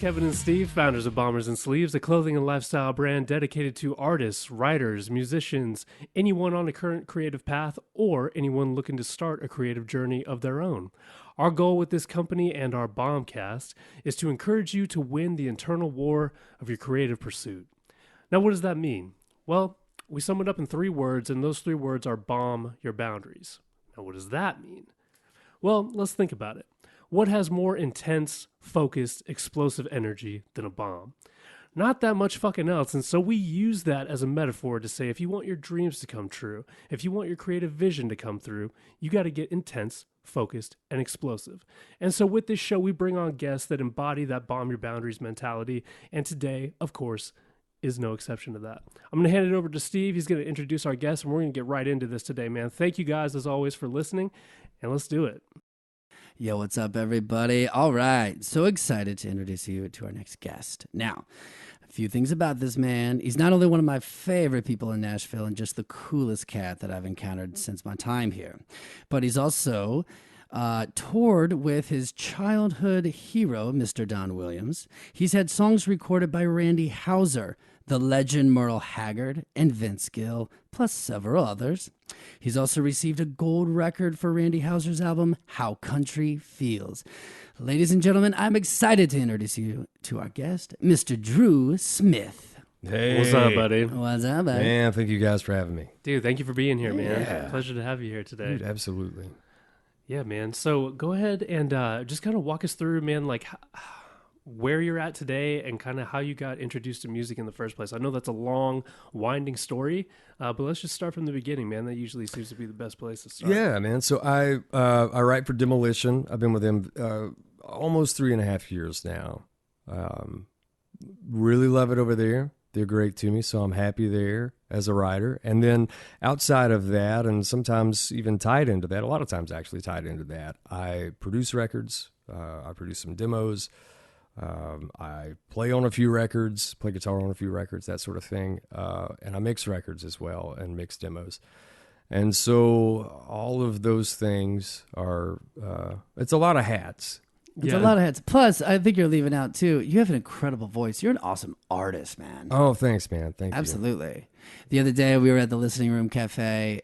Kevin and Steve, founders of Bombers and Sleeves, a clothing and lifestyle brand dedicated to artists, writers, musicians, anyone on a current creative path, or anyone looking to start a creative journey of their own. Our goal with this company and our BombCast is to encourage you to win the internal war of your creative pursuit. Now, what does that mean? Well, we sum it up in 3 words, and those 3 words are bomb your boundaries. Now, what does that mean? Well, let's think about it. What has more intense, focused, explosive energy than a bomb? Not that much fucking else, and so we use that as a metaphor to say if you want your dreams to come true, if you want your creative vision to come through, you got to get intense, focused, and explosive. And so with this show, we bring on guests that embody that bomb your boundaries mentality, and today, of course, is no exception to that. I'm going to hand it over to Steve. He's going to introduce our guests, and we're going to get right into this today, man. Thank you guys, as always, for listening, and let's do it. Yo, what's up, everybody? All right, so excited to introduce you to our next guest. Now, a few things about this man. He's not only one of my favorite people in Nashville and just the coolest cat that I've encountered since my time here, but he's also toured with his childhood hero, Mr. Don Williams. He's had songs recorded by Randy Houser, the legend Merle Haggard, and Vince Gill, plus several others. He's also received a gold record for Randy Houser's album, How Country Feels. Ladies and gentlemen, I'm excited to introduce you to our guest, Mr. Drew Smith. Hey. What's up, buddy? What's up, buddy? Man, thank you guys for having me. Dude, thank you for being here, man. Yeah. Pleasure to have you here today. Dude, absolutely. Yeah, man. So go ahead and just kind of walk us through, man, like where you're at today and kind of how you got introduced to music in the first place. I know that's a long, winding story, but let's just start from the beginning, man. That usually seems to be the best place to start. Yeah, man. So I write for Demolition. I've been with them almost 3.5 years now. Really love it over there. They're great to me, so I'm happy there as a writer. And then outside of that, and sometimes even tied into that, a lot of times actually tied into that, I produce records. I produce some demos. I play on a few records, play guitar on a few records, that sort of thing. And I mix records as well and mix demos. And so all of those things are, it's a lot of hats. It's a lot of hats. Plus, I think you're leaving out, too, you have an incredible voice. You're an awesome artist, man. Oh, thanks, man. Thank you. Absolutely. The other day, we were at the Listening Room Cafe.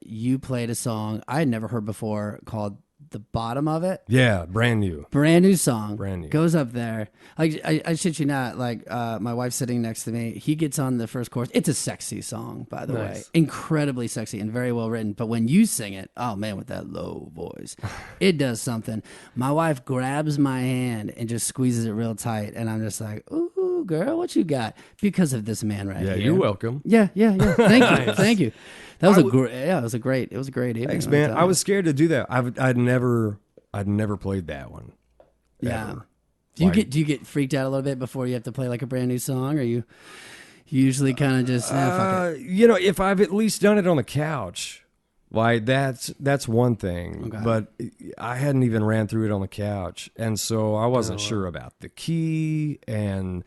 You played a song I had never heard before called The Bottom of It. Yeah, brand new. Brand new song. Brand new. Goes up there. Like I shit you not, like my wife's sitting next to me. He gets on the first chorus. It's a sexy song, by the way. Incredibly sexy and very well written. But when you sing it, oh man, with that low voice, it does something. My wife grabs my hand and just squeezes it real tight. And I'm just like, ooh, girl, what you got? Because of this man right here. Yeah, you're welcome. Yeah. Thank you. Thank you. That was it was a great evening. Thanks, man. I was scared to do that. I'd never played that one. Yeah. Ever. Do you get freaked out a little bit before you have to play like a brand new song, or you usually kind of just fuck it? If I've at least done it on the couch, like that's one thing. Okay. But I hadn't even ran through it on the couch, and so I wasn't sure about the key, and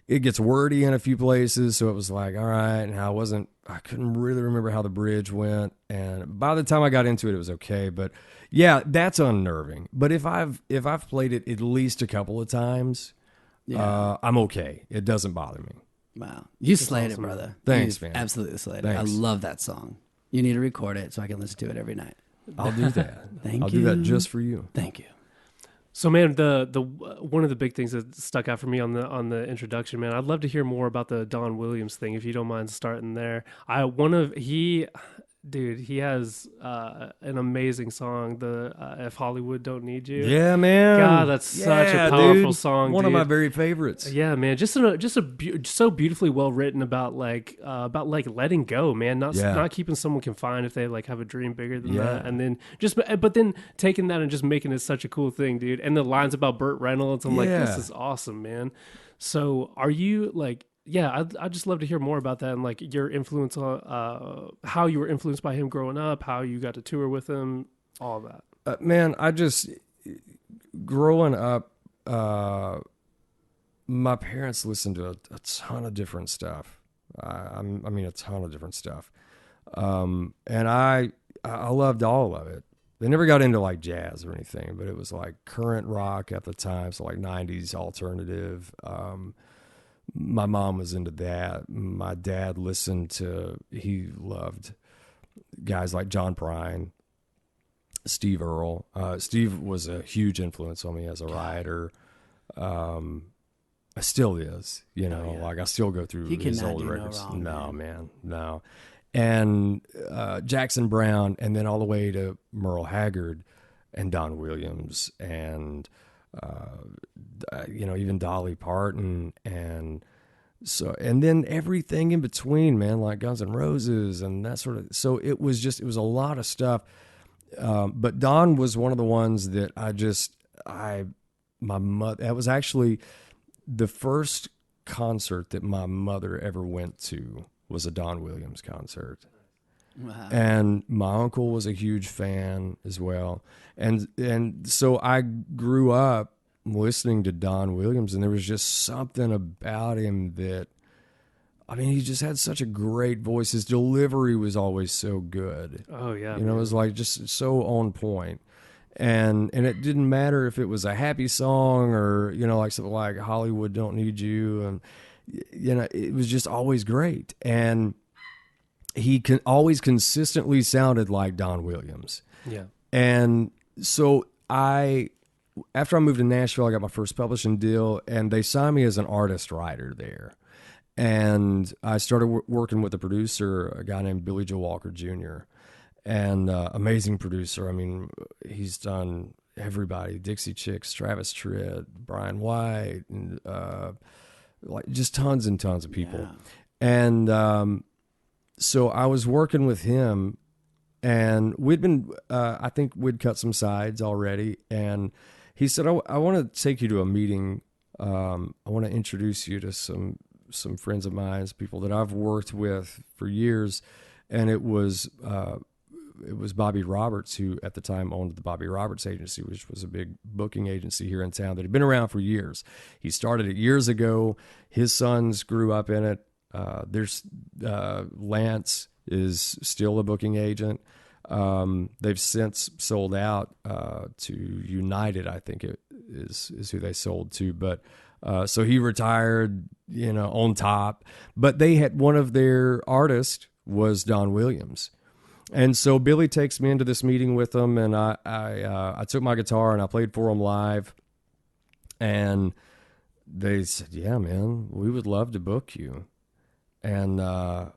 it gets wordy in a few places. So it was like, all right, and I couldn't really remember how the bridge went, and by the time I got into it, it was okay. But yeah, that's unnerving. But if I've played it at least a couple of times, I'm okay. It doesn't bother me. Wow, you slayed it, brother. Thanks, You man. Absolutely slayed it. Thanks. I love that song. You need to record it so I can listen to it every night. I'll do that. Thank I'll you. do that just for you. Thank you. So, man, the one of the big things that stuck out for me on the introduction, man, I'd love to hear more about the Don Williams thing, if you don't mind starting there. He has an amazing song, the If Hollywood Don't Need You. Yeah, man. God, that's such a powerful song. One of dude. my very favorites. Yeah, man, so beautifully well written about letting go, man, not keeping someone confined if they like have a dream bigger than that, and then but then taking that and just making it such a cool thing, dude. And the lines about Burt Reynolds, I'm like, this is awesome, man. So, are you like? Yeah, I'd just love to hear more about that and like your influence on how you were influenced by him growing up, how you got to tour with him, all of that. Man, growing up, my parents listened to a ton of different stuff. I mean, a ton of different stuff. And I loved all of it. they never got into like jazz or anything, but it was like current rock at the time, so like 90s alternative. My mom was into that. My dad he loved guys like John Prine, Steve Earle. Steve was a huge influence on me as a writer. Still is, like I still go through his old records. Wrong, no, man, no. And Jackson Browne, and then all the way to Merle Haggard and Don Williams, and even Dolly Parton, and then everything in between, man, like Guns N' Roses and that sort of. So it was a lot of stuff. But Don was one of the ones that my mother. That was actually the first concert that my mother ever went to was a Don Williams concert. Wow. And my uncle was a huge fan as well. And so I grew up listening to Don Williams, and there was just something about him that, I mean, he just had such a great voice. His delivery was always so good. Oh yeah. It was like just so on point. And it didn't matter if it was a happy song or, like something like Hollywood Don't Need You. And, it was just always great. And he always consistently sounded like Don Williams. Yeah. And so after I moved to Nashville, I got my first publishing deal, and they signed me as an artist writer there. And I started working with a producer, a guy named Billy Joe Walker Jr., and amazing producer. I mean, he's done everybody: Dixie Chicks, Travis Tritt, Brian White, and like just tons and tons of people. Yeah. And so I was working with him, and we'd been, I think we'd cut some sides already. And he said, I want to take you to a meeting. I want to introduce you to some friends of mine, people that I've worked with for years. And it was Bobby Roberts, who at the time owned the Bobby Roberts Agency, which was a big booking agency here in town that had been around for years. He started it years ago. His sons grew up in it. Lance is still a booking agent. They've since sold out to United, I think it is who they sold to. But so he retired, on top. But they had, one of their artists was Don Williams. And so Billy takes me into this meeting with them, and I took my guitar and I played for them live. And they said, "Yeah, man, we would love to book you." And I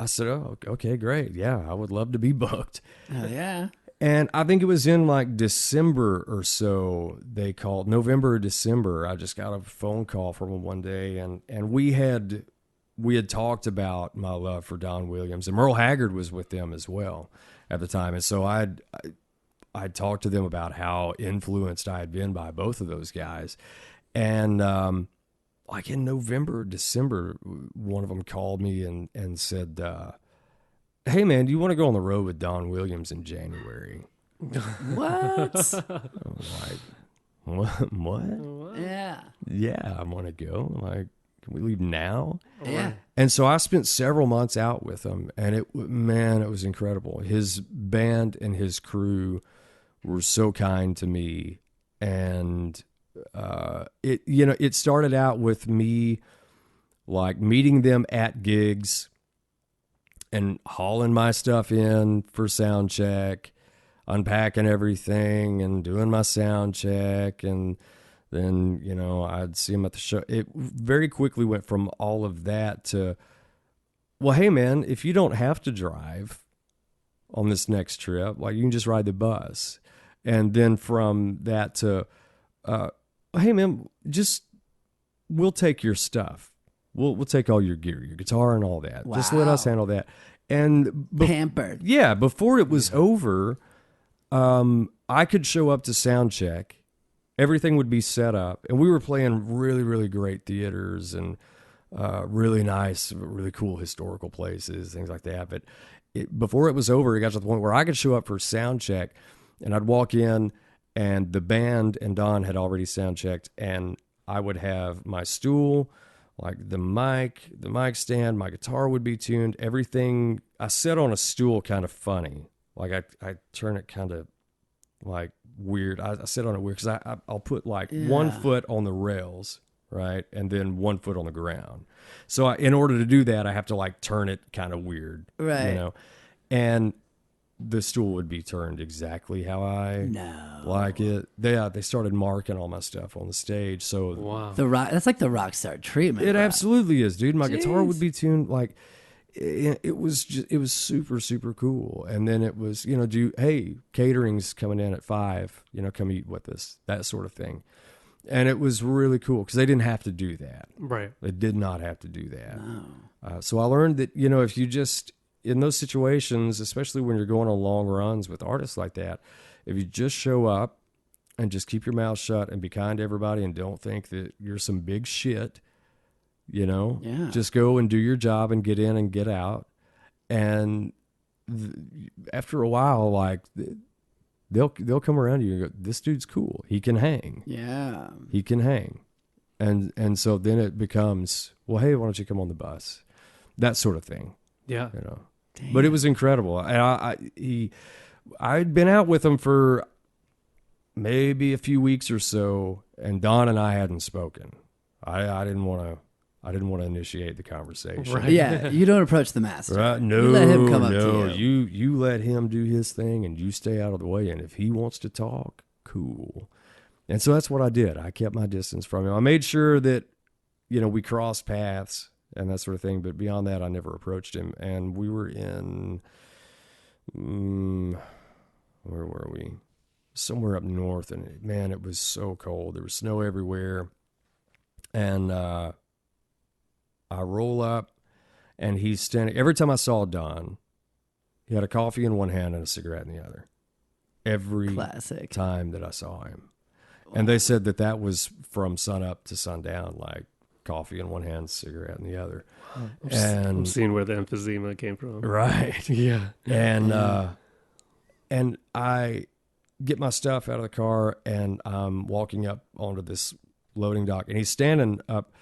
said, "Oh, okay, great. Yeah, I would love to be booked." Oh, yeah. And I think it was in like December or so, they called, November or December. I just got a phone call from them one day, and we had talked about my love for Don Williams, and Merle Haggard was with them as well at the time. And so I'd talked to them about how influenced I had been by both of those guys. And like in November or December, one of them called me and said, "Hey man, do you want to go on the road with Don Williams in January?" What? I was like, what? Yeah. Yeah, I want to go. Like, can we leave now? Yeah. And so I spent several months out with him, and it was incredible. His band and his crew were so kind to me, and it started out with me like meeting them at gigs and hauling my stuff in for sound check, unpacking everything and doing my sound check, and then, I'd see him at the show. It very quickly went from all of that to, well, hey man, if you don't have to drive on this next trip, like you can just ride the bus. And then from that to, hey man, we'll take your stuff. We'll take all your gear, your guitar and all that. Wow. Just let us handle that. And Pampered. yeah, before it was over, I could show up to sound check. Everything would be set up, and we were playing really, really great theaters and really nice, really cool historical places, things like that. But before it was over, it got to the point where I could show up for sound check, and I'd walk in, and the band and Don had already sound checked, and I would have my stool, like the mic stand, my guitar would be tuned, everything. I sit on a stool kind of funny. Like I turn it kind of like weird. I sit on it weird because I'll put like one foot on the rails, right, and then one foot on the ground. So in order to do that, I have to like turn it kind of weird, Right. You know, and the stool would be turned exactly how I like it. They started marking all my stuff on the stage. So Wow. That's like the rock star treatment. it bro. absolutely is, dude. My guitar would Jeez. be tuned like it was super, super cool. And then it was, hey, catering's coming in at 5, come eat with us, that sort of thing. And it was really cool because they didn't have to do that. Right. They did not have to do that. No. So I learned that, if you just, in those situations, especially when you're going on long runs with artists like that, if you just show up and just keep your mouth shut and be kind to everybody and don't think that you're some big shit, just go and do your job and get in and get out. And after a while, like they'll come around to you and go, this dude's cool. He can hang. Yeah. He can hang. And so then it becomes, well, hey, why don't you come on the bus? That sort of thing. Yeah. Damn. But it was incredible. And I'd been out with him for maybe a few weeks or so, and Don and I hadn't spoken. I didn't want to initiate the conversation. Right. Yeah, you don't approach the master. Right? No, You let him come up to you. You let him do his thing, and you stay out of the way. And if he wants to talk, cool. And so that's what I did. I kept my distance from him. I made sure that, we crossed paths and that sort of thing. But beyond that, I never approached him. And we were in, where were we? Somewhere up north. And man, it was so cold. There was snow everywhere. And I roll up, and he's standing. Every time I saw Don, he had a coffee in one hand and a cigarette in the other. Every Classic. time that I saw him. And they said that was from sun up to sundown, like coffee in one hand, cigarette in the other. I'm seeing where the emphysema came from. Right. Yeah. And I get my stuff out of the car, and I'm walking up onto this loading dock, and he's standing up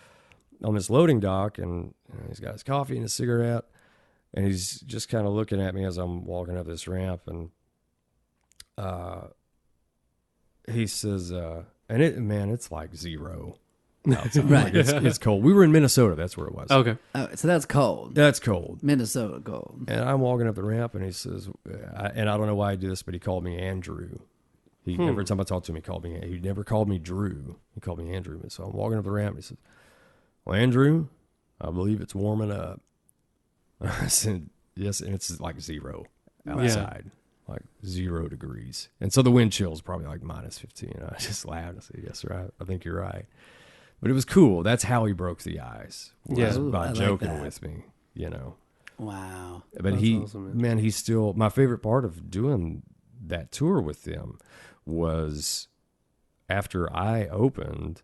on this loading dock, and he's got his coffee and his cigarette, and he's just kind of looking at me as I'm walking up this ramp, and he says, it's like 0 outside. Right. Like it's cold. We were in Minnesota. That's where it was. Okay. Oh, so that's cold. That's cold. Minnesota cold. And I'm walking up the ramp, and he says, and I don't know why I do this, but he called me Andrew. Every time I talked to him, he never called me Drew. He called me Andrew. And so I'm walking up the ramp, and he says, well, Andrew, I believe it's warming up. I said, yes, and it's like 0 outside, like 0 degrees. And so the wind chill is probably like -15. I just laughed and said, yes, sir, I think you're right. But it was cool. That's how he broke the ice. Yeah. Ooh, I By like joking that. with me, Wow. But That's awesome, man. he's still, my favorite part of doing that tour with them was after I opened,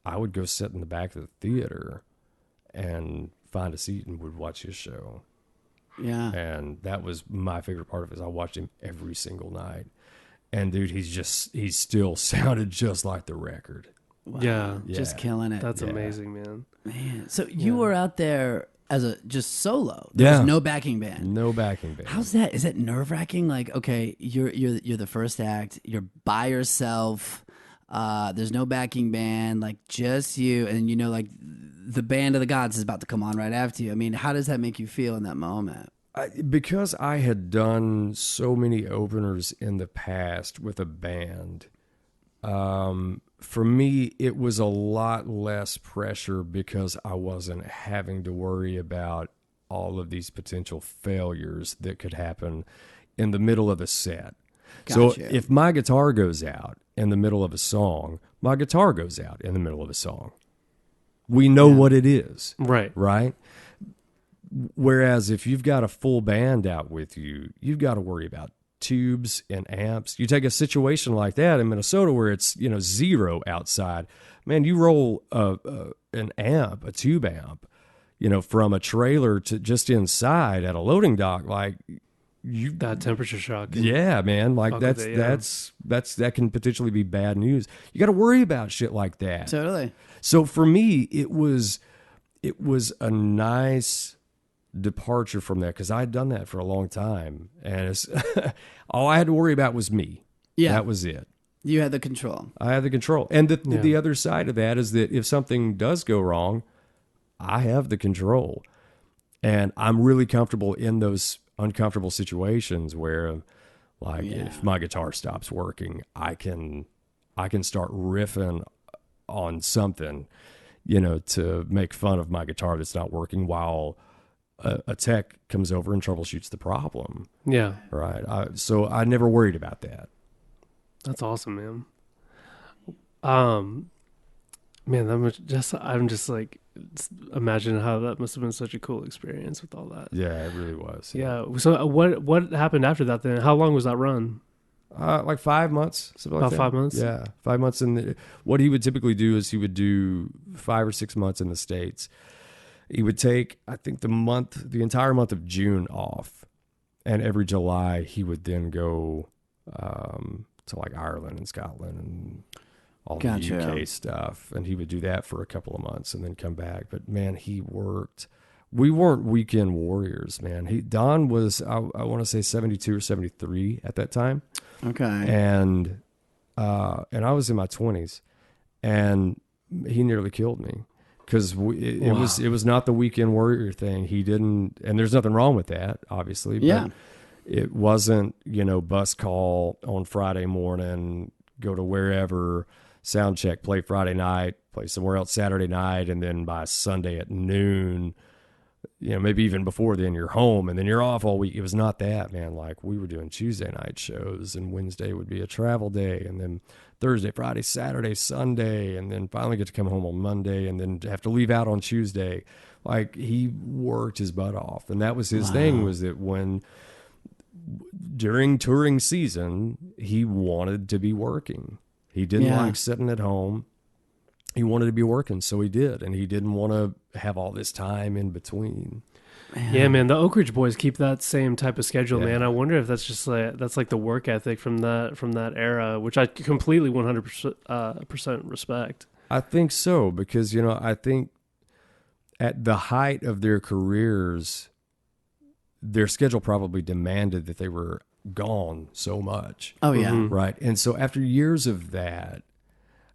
I would go sit in the back of the theater and find a seat and would watch his show. Yeah. And that was my favorite part of it. Is I watched him every single night. And dude, he still sounded just like the record. Wow. Yeah. Just killing it. That's amazing, man. Man. So you were out there as a just solo. There was no backing band. No backing band. How's that? Is it nerve wracking? Like, okay, you're the first act. You're by yourself. There's no backing band. Like just you, and like the band of the gods is about to come on right after you. I mean, how does that make you feel in that moment? Because I had done so many openers in the past with a band, for me, it was a lot less pressure because I wasn't having to worry about all of these potential failures that could happen in the middle of a set. So Gotcha. if my guitar goes out in the middle of a song, my guitar goes out in the middle of a song. We know what it is. Right. Right? Whereas if you've got a full band out with you, you've got to worry about tubes and amps. You take a situation like that in Minnesota where it's 0 outside, man, you roll an amp, a tube amp, from a trailer to just inside at a loading dock, like that temperature shock. Yeah, man, like Fuck with it, yeah. that can potentially be bad news. You got to worry about shit like that. Totally. So for me, it was a nice departure from that because I had done that for a long time, and it's all I had to worry about was me. Yeah. That was it. You had the control. I had the control. And the other side of that is that if something does go wrong, I have the control. And I'm really comfortable in those uncomfortable situations where, like, if my guitar stops working, I can start riffing on something, to make fun of my guitar that's not working while a tech comes over and troubleshoots the problem. Yeah. Right. So I never worried about that. That's awesome, man. Man, I'm just like, imagine how that must have been such a cool experience with all that. Yeah, it really was. Yeah. So what happened after that then? How long was that run? Like 5 months. About 5 months? Yeah, 5 months. What he would typically do is he would do 5 or 6 months in the States. He would take, I think, the entire month of June off. And every July, he would then go to like Ireland and Scotland and all the UK stuff. And he would do that for a couple of months and then come back. But man, he worked. We weren't weekend warriors, man. Don was, I want to say 72 or 73 at that time. Okay. And I was in my 20s, and he nearly killed me because it was not the weekend warrior thing. He didn't, and there's nothing wrong with that, obviously. But it wasn't, bus call on Friday morning, go to wherever, sound check, play Friday night, play somewhere else Saturday night, and then by Sunday at noon, maybe even before then you're home and then you're off all week. It was not that, man. Like, we were doing Tuesday night shows, and Wednesday would be a travel day, and then Thursday, Friday, Saturday, Sunday, and then finally get to come home on Monday and then have to leave out on Tuesday. Like, he worked his butt off. And that was his thing, was that during touring season, he wanted to be working. He didn't like sitting at home. He wanted to be working, so he did, and he didn't want to have all this time in between. Man. Yeah, man, the Oak Ridge Boys keep that same type of schedule, man. I wonder if that's just like the work ethic from that era, which I completely 100% respect. I think so, because I think at the height of their careers, their schedule probably demanded that they were gone so much. Oh yeah, right. And so after years of that,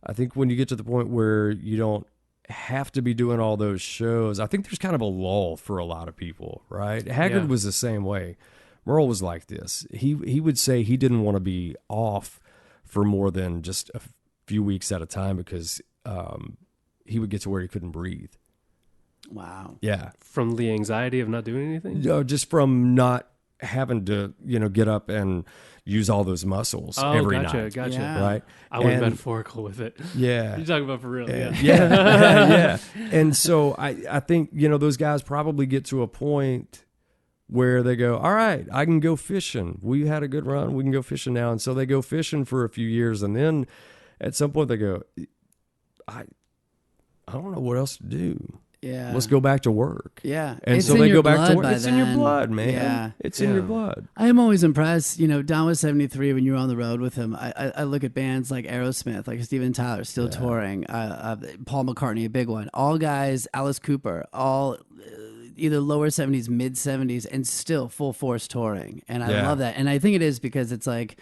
I think when you get to the point where you don't have to be doing all those shows, I think there's kind of a lull for a lot of people, right? Haggard was the same way. Merle was like this. He would say he didn't want to be off for more than just a few weeks at a time because he would get to where he couldn't breathe. Wow. Yeah. From the anxiety of not doing anything? Just from not having to, get up and use all those muscles every night. Gotcha. Yeah. Right? I went metaphorical with it. Yeah. You're talking about for real. Yeah. Yeah. And so I think, those guys probably get to a point where they go, all right, I can go fishing. We had a good run. We can go fishing now. And so they go fishing for a few years. And then at some point they go, I don't know what else to do. Yeah. Let's go back to work. Yeah. And It's so in they your go back to blood work. by It's in your then. blood, man. Yeah. It's in your blood. I am always impressed. Don was 73 when you were on the road with him. I look at bands like Aerosmith, like Steven Tyler, still touring. Paul McCartney, a big one. All guys, Alice Cooper, all either lower 70s, mid 70s, and still full force touring. And I love that. And I think it is because it's like,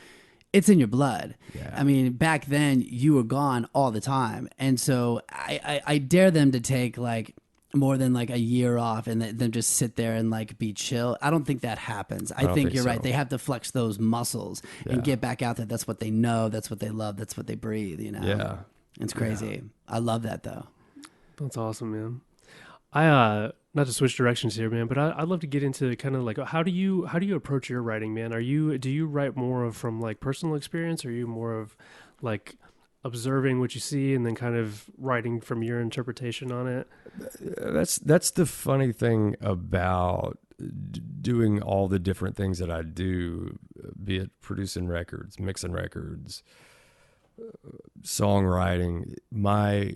it's in your blood. Yeah. I mean, back then you were gone all the time. And so I dare them to take like more than like a year off and then just sit there and like be chill. I don't think that happens. I think you're right. They have to flex those muscles and get back out there. That's what they know. That's what they love. That's what they breathe, Yeah. It's crazy. I love that though. That's awesome, man. I not to switch directions here, man, but I'd love to get into kind of like how do you approach your writing, man? Do you write more of from like personal experience, or are you more of like observing what you see and then kind of writing from your interpretation on it? That's the funny thing about doing all the different things that I do, be it producing records, mixing records, songwriting. My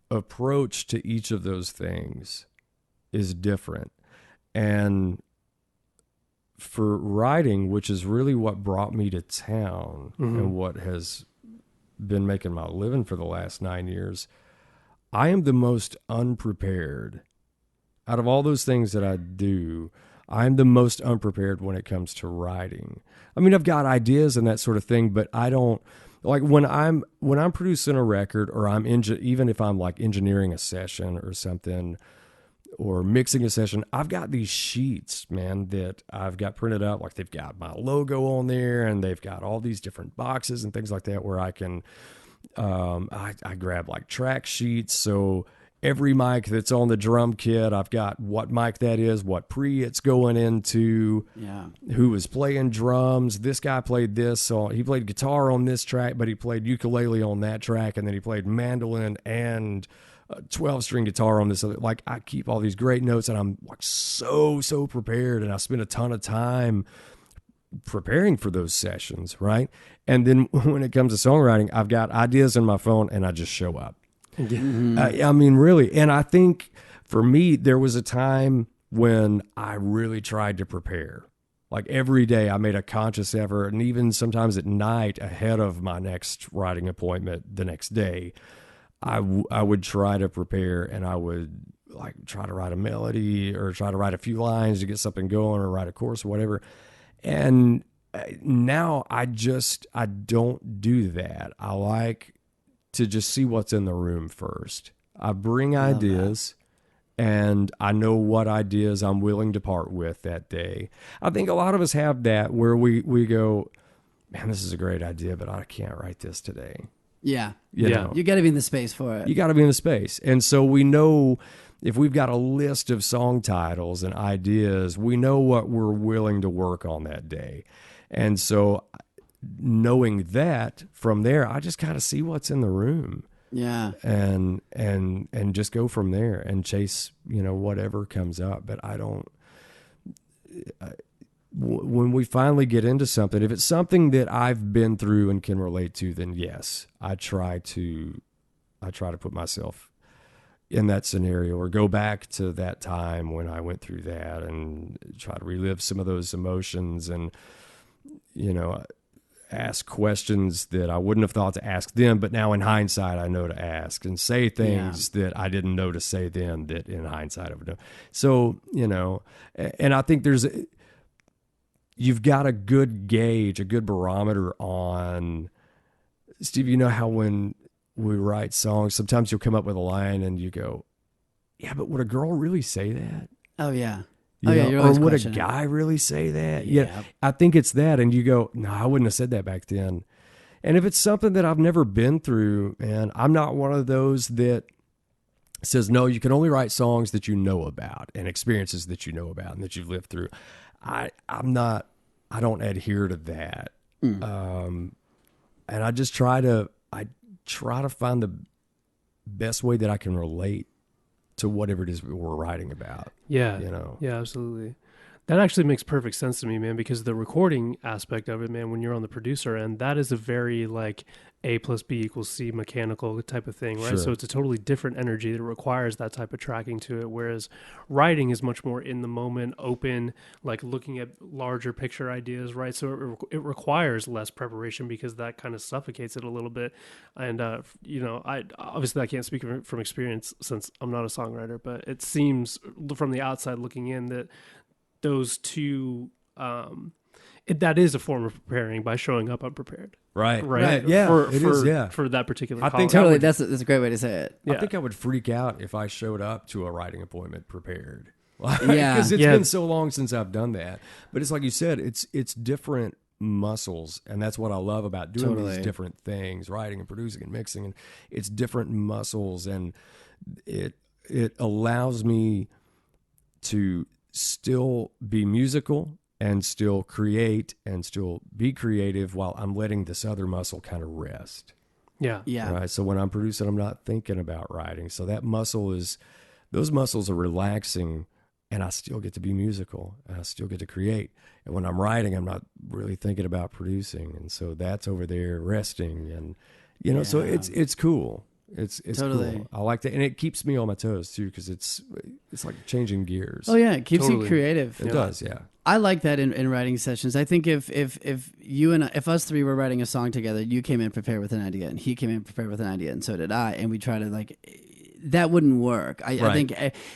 approach to each of those things is different. And for writing, which is really what brought me to town and what has been making my living for the last 9 years, I am the most unprepared Out of all those things that I do, I'm the most unprepared when it comes to writing. I mean, I've got ideas and that sort of thing, but I don't like when I'm producing a record, or even if I'm like engineering a session or something, or mixing a session. I've got these sheets, man, that I've got printed out. Like they've got my logo on there, and they've got all these different boxes and things like that, where I can I grab like track sheets. So every mic that's on the drum kit, I've got what mic that is, what pre it's going into, who was playing drums. This guy played this song. He played guitar on this track, but he played ukulele on that track, and then he played mandolin and 12-string guitar on this other. Like, I keep all these great notes, and I'm like so prepared, and I spend a ton of time preparing for those sessions, right? And then when it comes to songwriting, I've got ideas in my phone, and I just show up. I mean, really. And I think for me, there was a time when I really tried to prepare. Like every day I made a conscious effort, and even sometimes at night ahead of my next writing appointment the next day, I would try to prepare, and I would like try to write a melody or try to write a few lines to get something going, or write a chorus or whatever. And now I don't do that. I like to just see what's in the room first. I bring ideas, and I know what ideas I'm willing to part with that day. I think a lot of us have that, where we go, man, this is a great idea, but I can't write this today. Yeah. You know? You got to be in the space for it. You got to be in the space. And so we know if we've got a list of song titles and ideas, we know what we're willing to work on that day. And so knowing that, from there, I just kind of see what's in the room. Yeah. And just go from there and chase, whatever comes up. But when we finally get into something, if it's something that I've been through and can relate to, then yes, I try to put myself in that scenario, or go back to that time when I went through that, and try to relive some of those emotions, and, ask questions that I wouldn't have thought to ask them, but now in hindsight, I know to ask, and say things that I didn't know to say then, that in hindsight I would know. So, and I think you've got a good gauge, a good barometer on, Steve, how when we write songs, sometimes you'll come up with a line and you go, yeah, but would a girl really say that? Oh, yeah. You're or would a guy really say that? Yeah. I think it's that. And you go, no, I wouldn't have said that back then. And if it's something that I've never been through, and I'm not one of those that says, no, you can only write songs that you know about and experiences that you know about and that you've lived through. I don't adhere to that. And I just try to find the best way that I can relate to whatever it is we're writing about. Yeah. Yeah, absolutely. That actually makes perfect sense to me, man, because the recording aspect of it, man, when you're on the producer end, that is a very like A plus B equals C mechanical type of thing, right? Sure. So it's a totally different energy that requires that type of tracking to it, whereas writing is much more in the moment, open, like looking at larger picture ideas, right? So it requires less preparation, because that kind of suffocates it a little bit. And, I obviously I can't speak from experience since I'm not a songwriter, but it seems from the outside looking in that those two, that is a form of preparing by showing up unprepared. Right. Yeah. For that particular call. Totally. That's a great way to say it. I think I would freak out if I showed up to a writing appointment prepared. Yeah. Because it's been so long since I've done that. But it's like you said, it's different muscles, and that's what I love about doing these different things, writing and producing and mixing, and it's different muscles, and it allows me to still be musical and still create and still be creative while I'm letting this other muscle kind of rest. Yeah. Right. So when I'm producing, I'm not thinking about writing. So those muscles are relaxing, and I still get to be musical, and I still get to create. And when I'm writing, I'm not really thinking about producing. And so that's over there resting, and, so it's cool. It's totally cool. I like that, and it keeps me on my toes too, because it's like changing gears. Oh yeah, it keeps you creative. It does, yeah. I like that in writing sessions. I think if us three were writing a song together, you came in prepared with an idea, and he came in prepared with an idea, and so did I, and we try to like that wouldn't work. I Right. think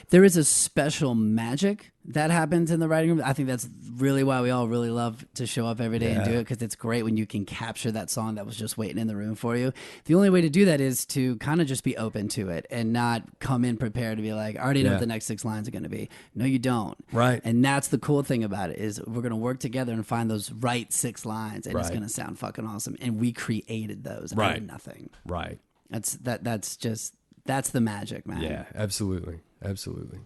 there is a special magic that happens in the writing room. I think that's really why we all really love to show up every day and do Yeah. it, because it's great when you can capture that song that was just waiting in the room for you. The only way to do that is to kind of just be open to it and not come in prepared to be like, I already know Yeah. what the next 6 lines are going to be. No, you don't. Right. And that's the cool thing about it, is we're going to work together and find those right 6 lines, and it's Right. going to sound fucking awesome. And we created those out Right. of nothing. Right. That's the magic, man. Yeah, absolutely. Absolutely.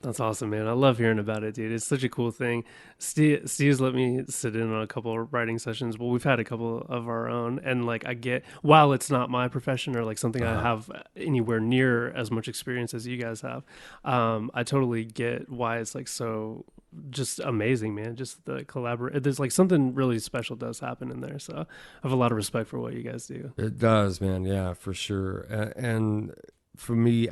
That's awesome, man. I love hearing about it, dude. It's such a cool thing. Steve's let me sit in on a couple of writing sessions. Well, we've had a couple of our own, and like I get, while it's not my profession or like something I have anywhere near as much experience as you guys have, I totally get why it's like so just amazing, man. Just the collaborate. There's like something really special does happen in there. So I have a lot of respect for what you guys do. It does, man. Yeah, for sure. And for me,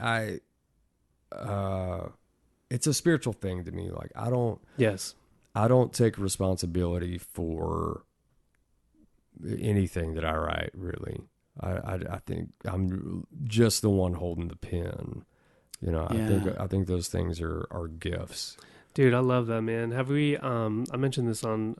it's a spiritual thing to me. Like Yes. I don't take responsibility for anything that I write, really. I think I'm just the one holding the pen. You know, Yeah. I think those things are gifts. Dude, I love that, man. Have we? I mentioned this on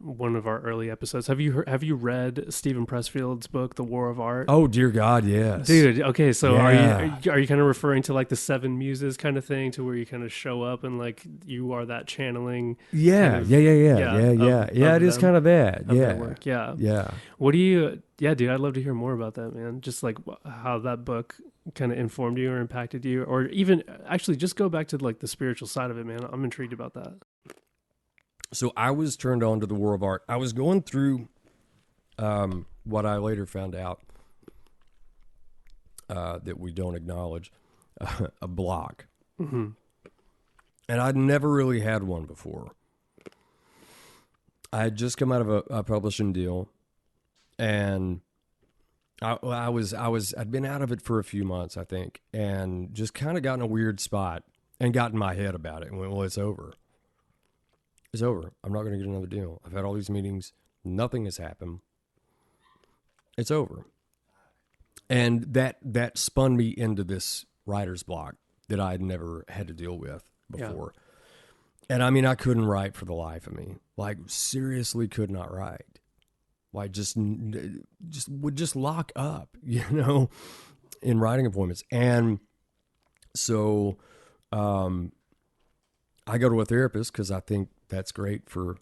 one of our early episodes. Have you read Stephen Pressfield's book, The War of Art? Oh dear God, yes, Dude, okay, so Yeah. are you kind of referring to like the 7 muses kind of thing, to where you kind of show up and like you are that channeling Yeah, kind of- yeah. yeah, Yeah, of it is them, kind of that. of Yeah, their work? Yeah. yeah. What do you? Yeah, dude, I'd love to hear more about that, man. Just like how that book kind of informed you or impacted you, or even actually just go back to like the spiritual side of it, man. I'm intrigued about that. So I was turned on to the War of Art. I was going through what I later found out that we don't acknowledge, a block. Mm-hmm. And I'd never really had one before. I had just come out of a publishing deal, and I'd been out of it for a few months, I think, and just kind of got in a weird spot and got in my head about it and went, well, it's over. It's over. I'm not going to get another deal. I've had all these meetings. Nothing has happened. It's over. And that spun me into this writer's block that I had never had to deal with before. Yeah. And I mean, I couldn't write for the life of me. Like, seriously could not write. Like, just would just lock up, you know, in writing appointments. And so I go to a therapist because I think that's great for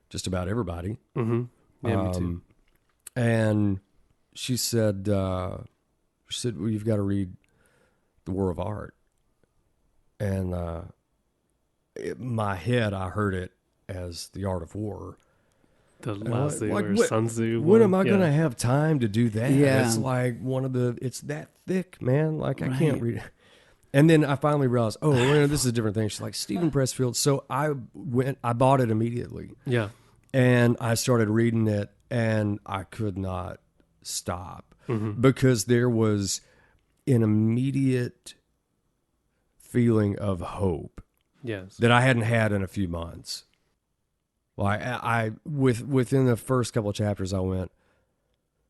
just about everybody. Mm-hmm. Yeah, me too. And she said, well, you've got to read The War of Art. And in my head, I heard it as The Art of War. The last thing, like, or what- Sun Tzu. When one. am I going to have time to do that? Yeah. It's like it's that thick, man. Like, I can't Right. read it. And then I finally realized, oh, well, this is a different thing. She's like, Stephen Pressfield. So I bought it immediately. Yeah. And I started reading it, and I could not stop Mm-hmm. because there was an immediate feeling of hope Yes. that I hadn't had in a few months. Like within the first couple of chapters, I went,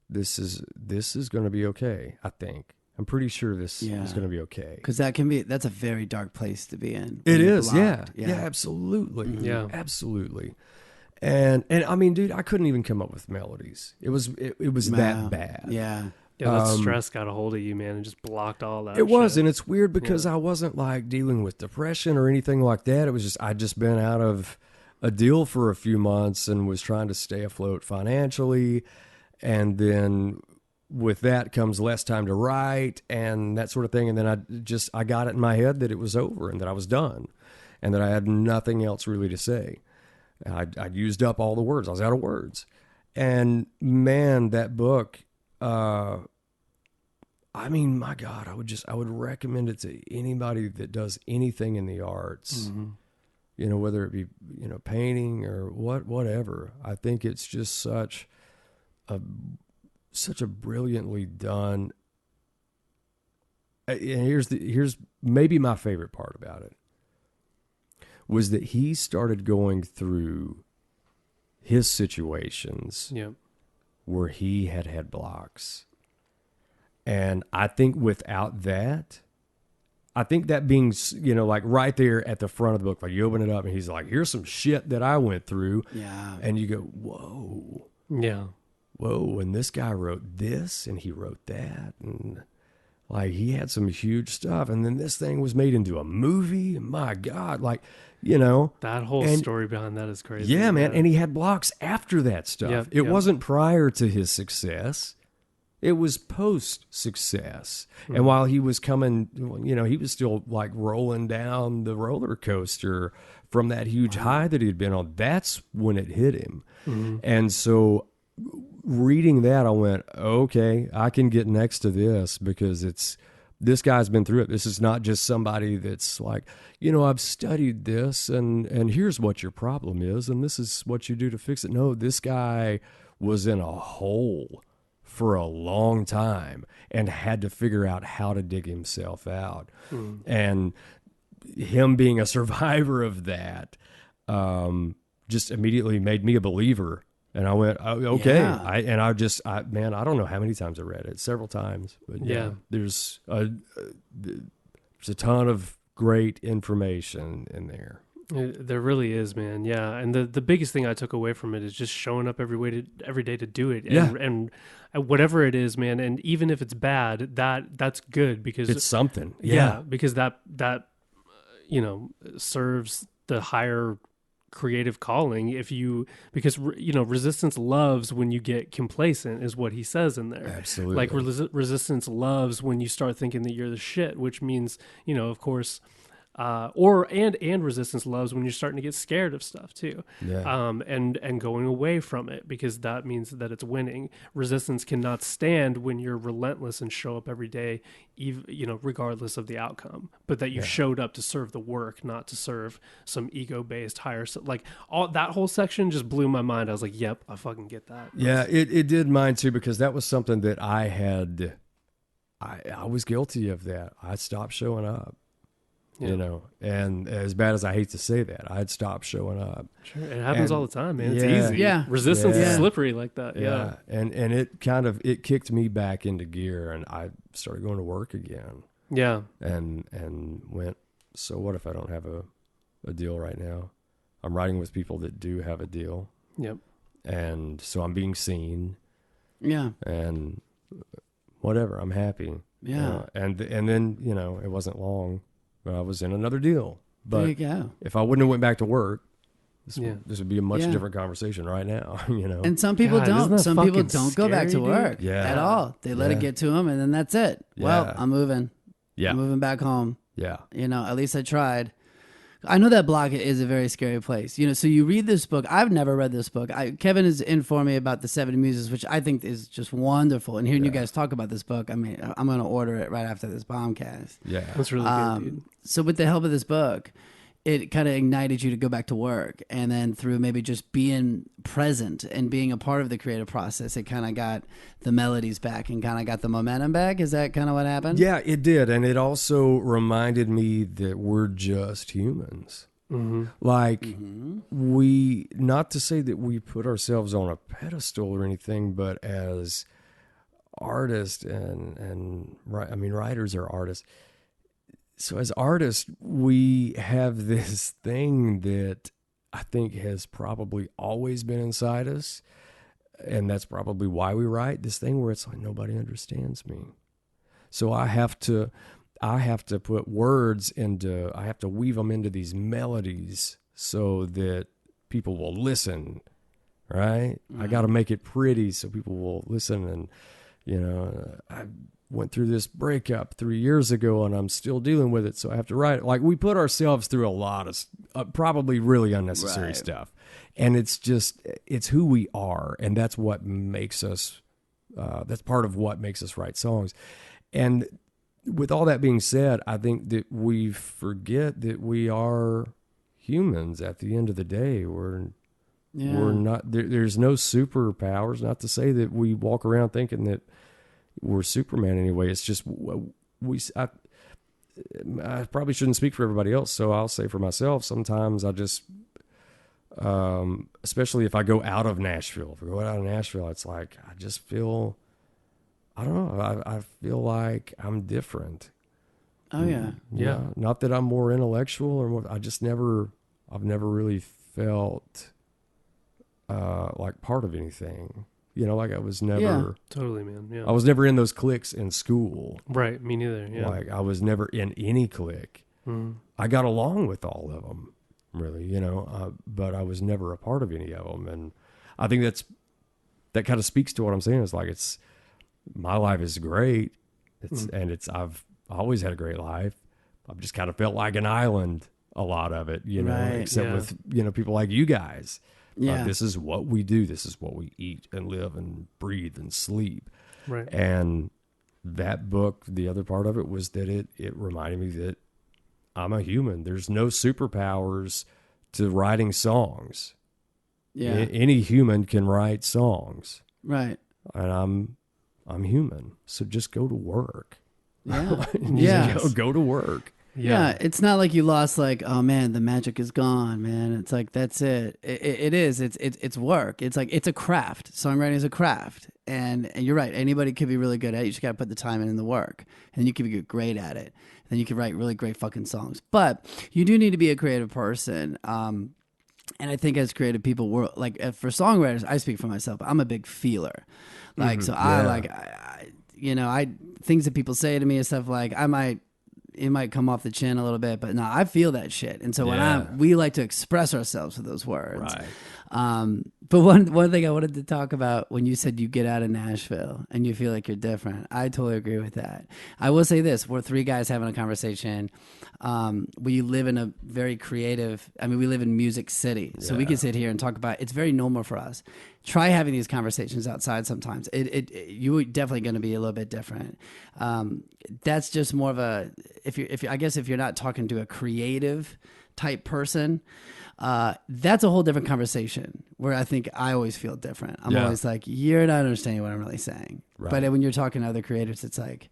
"This is going to be okay." I think I'm pretty sure this Yeah. is going to be okay. Because that's a very dark place to be in. It when you're is, yeah, blocked. yeah, absolutely, Yeah. absolutely. And I mean, dude, I couldn't even come up with melodies. It was Wow. that bad. Yeah. Yeah, that Um, stress got a hold of you, man, and just blocked all that. It was, shit. and it's weird because I wasn't like dealing with depression or anything like that. It was just I'd just been out of a deal for a few months and was trying to stay afloat financially, and then with that comes less time to write and that sort of thing. And then I got it in my head that it was over and that I was done, and that I had nothing else really to say. I'd used up all the words. I was out of words, and man, that book. I mean, my God, I would recommend it to anybody that does anything in the arts, Mm-hmm. you know, whether it be, you know, painting or whatever. I think it's just such a brilliantly done. And here's maybe my favorite part about it was that he started going through his situations Yeah. where he had blocks. And I think without that, I think that being, like right there at the front of the book, like you open it up and he's like, here's some shit that I went through. Yeah. And you go, whoa, and this guy wrote this and he wrote that. And like he had some huge stuff. And then this thing was made into a movie. My God, like, that whole story behind that is crazy. Yeah, man. And he had blocks after that stuff. Yep, It wasn't prior to his success. It was post success. And while he was coming, he was still like rolling down the roller coaster from that huge high that he had been on. That's when it hit him. And so reading that, I went, okay, I can get next to this because this guy's been through it. This is not just somebody that's like, I've studied this and here's what your problem is and this is what you do to fix it. No, this guy was in a hole for a long time and had to figure out how to dig himself out. And him being a survivor of that just immediately made me a believer. And I went, oh, okay. Yeah. I don't know how many times I read it, several times. But there's a ton of great information in there. There really is, man. Yeah. And the biggest thing I took away from it is just showing up every day to do it. And whatever it is, man. And even if it's bad, that's good because it's something. Yeah. Because that serves the higher creative calling. Because resistance loves when you get complacent is what he says in there. Absolutely. Like resistance loves when you start thinking that you're the shit, which means, of course, and resistance loves when you're starting to get scared of stuff too. And going away from it because that means that it's winning. Resistance cannot stand when you're relentless and show up every day, even, regardless of the outcome, but that you showed up to serve the work, not to serve some ego-based higher, like all that whole section just blew my mind. I was like, yep, I fucking get that. Yeah. It did mine too, because that was something that I was guilty of that. I stopped showing up. And as bad as I hate to say that, I'd stop showing up. Sure, it happens all the time, man. It's easy. Yeah, resistance is slippery like that. Yeah, and it it kicked me back into gear, and I started going to work again. Yeah, and went. So what if I don't have a deal right now? I'm writing with people that do have a deal. Yep. And so I'm being seen. Yeah. And whatever, I'm happy. Yeah. And then it wasn't long. I was in another deal. But there you go. if I wouldn't have went back to work, this would be a much different conversation right now. And some people don't. Some people don't go back to work at all. They let it get to them, and then that's it. Yeah. Well, I'm moving. Yeah. I'm moving back home. Yeah. At least I tried. I know that block is a very scary place. So you read this book. I've never read this book. Kevin has informed me about the 70 Muses, which I think is just wonderful. And hearing you guys talk about this book, I mean, I'm going to order it right after this BombCast. Yeah. That's really good, dude. So with the help of this book, it kind of ignited you to go back to work. And then through maybe just being present and being a part of the creative process, it kind of got the melodies back and kind of got the momentum back. Is that kind of what happened? Yeah, it did. And it also reminded me that we're just humans. Mm-hmm. Like we, not to say that we put ourselves on a pedestal or anything, but as artists writers are artists. So as artists, we have this thing that I think has probably always been inside us. And that's probably why we write this thing where it's like, nobody understands me. So I have to put words into, I have to weave them into these melodies so that people will listen, right? I got to make it pretty so people will listen. And, I went through this breakup 3 years ago and I'm still dealing with it. So I have to write it. Like we put ourselves through a lot of probably really unnecessary stuff. And it's who we are. And that's what makes us, that's part of what makes us write songs. And with all that being said, I think that we forget that we are humans at the end of the day. We're not, there's no superpowers, not to say that we walk around thinking that we're Superman anyway. It's just I probably shouldn't speak for everybody else, so I'll say for myself, sometimes I just, especially if I go out of Nashville, it's like, I just feel I don't know. I feel like I'm different. Oh yeah. Yeah. Not that I'm more intellectual or more. I've never really felt like part of anything. Like I was never. Yeah. Totally, man. Yeah. I was never in those cliques in school. Right. Me neither. Yeah. Like I was never in any clique. I got along with all of them, really, but I was never a part of any of them. And I think that kind of speaks to what I'm saying. It's like, my life is great. I've always had a great life. I've just kind of felt like an island a lot of it, Right, except with, people like you guys. Yeah. This is what we do. This is what we eat and live and breathe and sleep. Right. And that book, the other part of it was that it reminded me that I'm a human. There's no superpowers to writing songs. Yeah. Any human can write songs. Right. And I'm human. So just go to work. Yeah. Just Yeah. Go to work. Yeah, it's not like you lost, like, oh man, the magic is gone, man. It's like, that's it. It is. It's work. It's like, it's a craft. Songwriting is a craft, and you're right. Anybody could be really good at it. You just got to put the time in and the work, and then you can be great at it. And then you can write really great fucking songs. But you do need to be a creative person. And I think as creative people, we're like, for songwriters, I speak for myself. I'm a big feeler. Like, so I things that people say to me and stuff, like, it might come off the chin a little bit, but no, I feel that shit. And so we like to express ourselves with those words. Right. But one thing I wanted to talk about, when you said you get out of Nashville and you feel like you're different, I totally agree with that. I will say this: we're three guys having a conversation. We live in a very creative. I mean, we live in Music City, so we can sit here and talk about. It's very normal for us. Try having these conversations outside sometimes. You definitely going to be a little bit different. That's just more of a if you're not talking to a creative type person. That's a whole different conversation where I think I always feel different. I'm always like, you're not understanding what I'm really saying. Right. But when you're talking to other creators, it's like,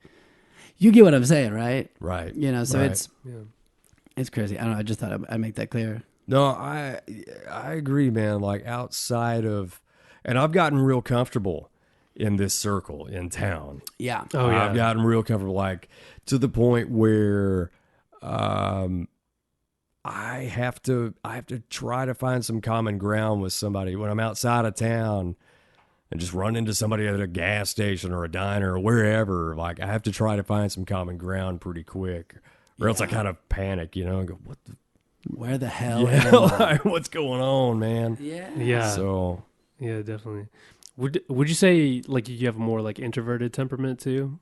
you get what I'm saying, right? Right. So right. it's crazy. I don't know. I just thought I'd make that clear. No, I agree, man. Like outside of, and I've gotten real comfortable in this circle in town. Yeah. Oh yeah. I've gotten real comfortable, like to the point where, I have to try to find some common ground with somebody when I'm outside of town and just run into somebody at a gas station or a diner or wherever. Like I have to try to find some common ground pretty quick, or else I kind of panic, and go, where the hell? Yeah, like, what's going on, man? Yeah. Yeah. So yeah, definitely. Would you say like you have a more like introverted temperament too?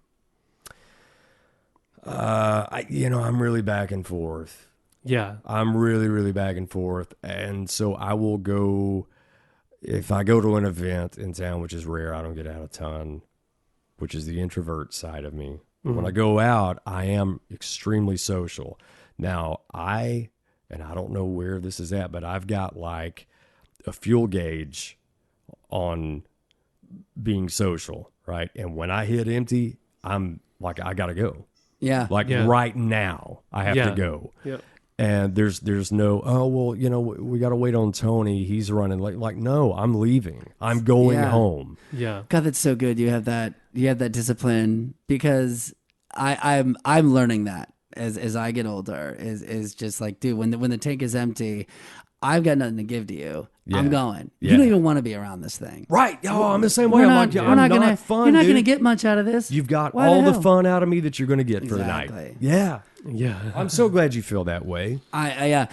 I'm really back and forth. Yeah. I'm really, really back and forth. And so I will go, if I go to an event in town, which is rare, I don't get out a ton, which is the introvert side of me. Mm-hmm. When I go out, I am extremely social. Now, and I don't know where this is at, but I've got like a fuel gauge on being social, right? And when I hit empty, I'm like, I got to go. Yeah. Right now, I have to go. Yeah. And there's no, we got to wait on Tony. He's running late. Like, no, I'm leaving. I'm going home. Yeah. God, that's so good. You have that discipline, because I'm learning that as I get older is just like, dude, when the tank is empty, I've got nothing to give to you. Yeah. I'm going. Yeah. You don't even want to be around this thing. Right. Oh, I'm the same way. You're I'm not not fun, you're not dude. going to get much out of this. You've got all the fun out of me that you're going to get for the night. Yeah. Yeah. I'm so glad you feel that way. I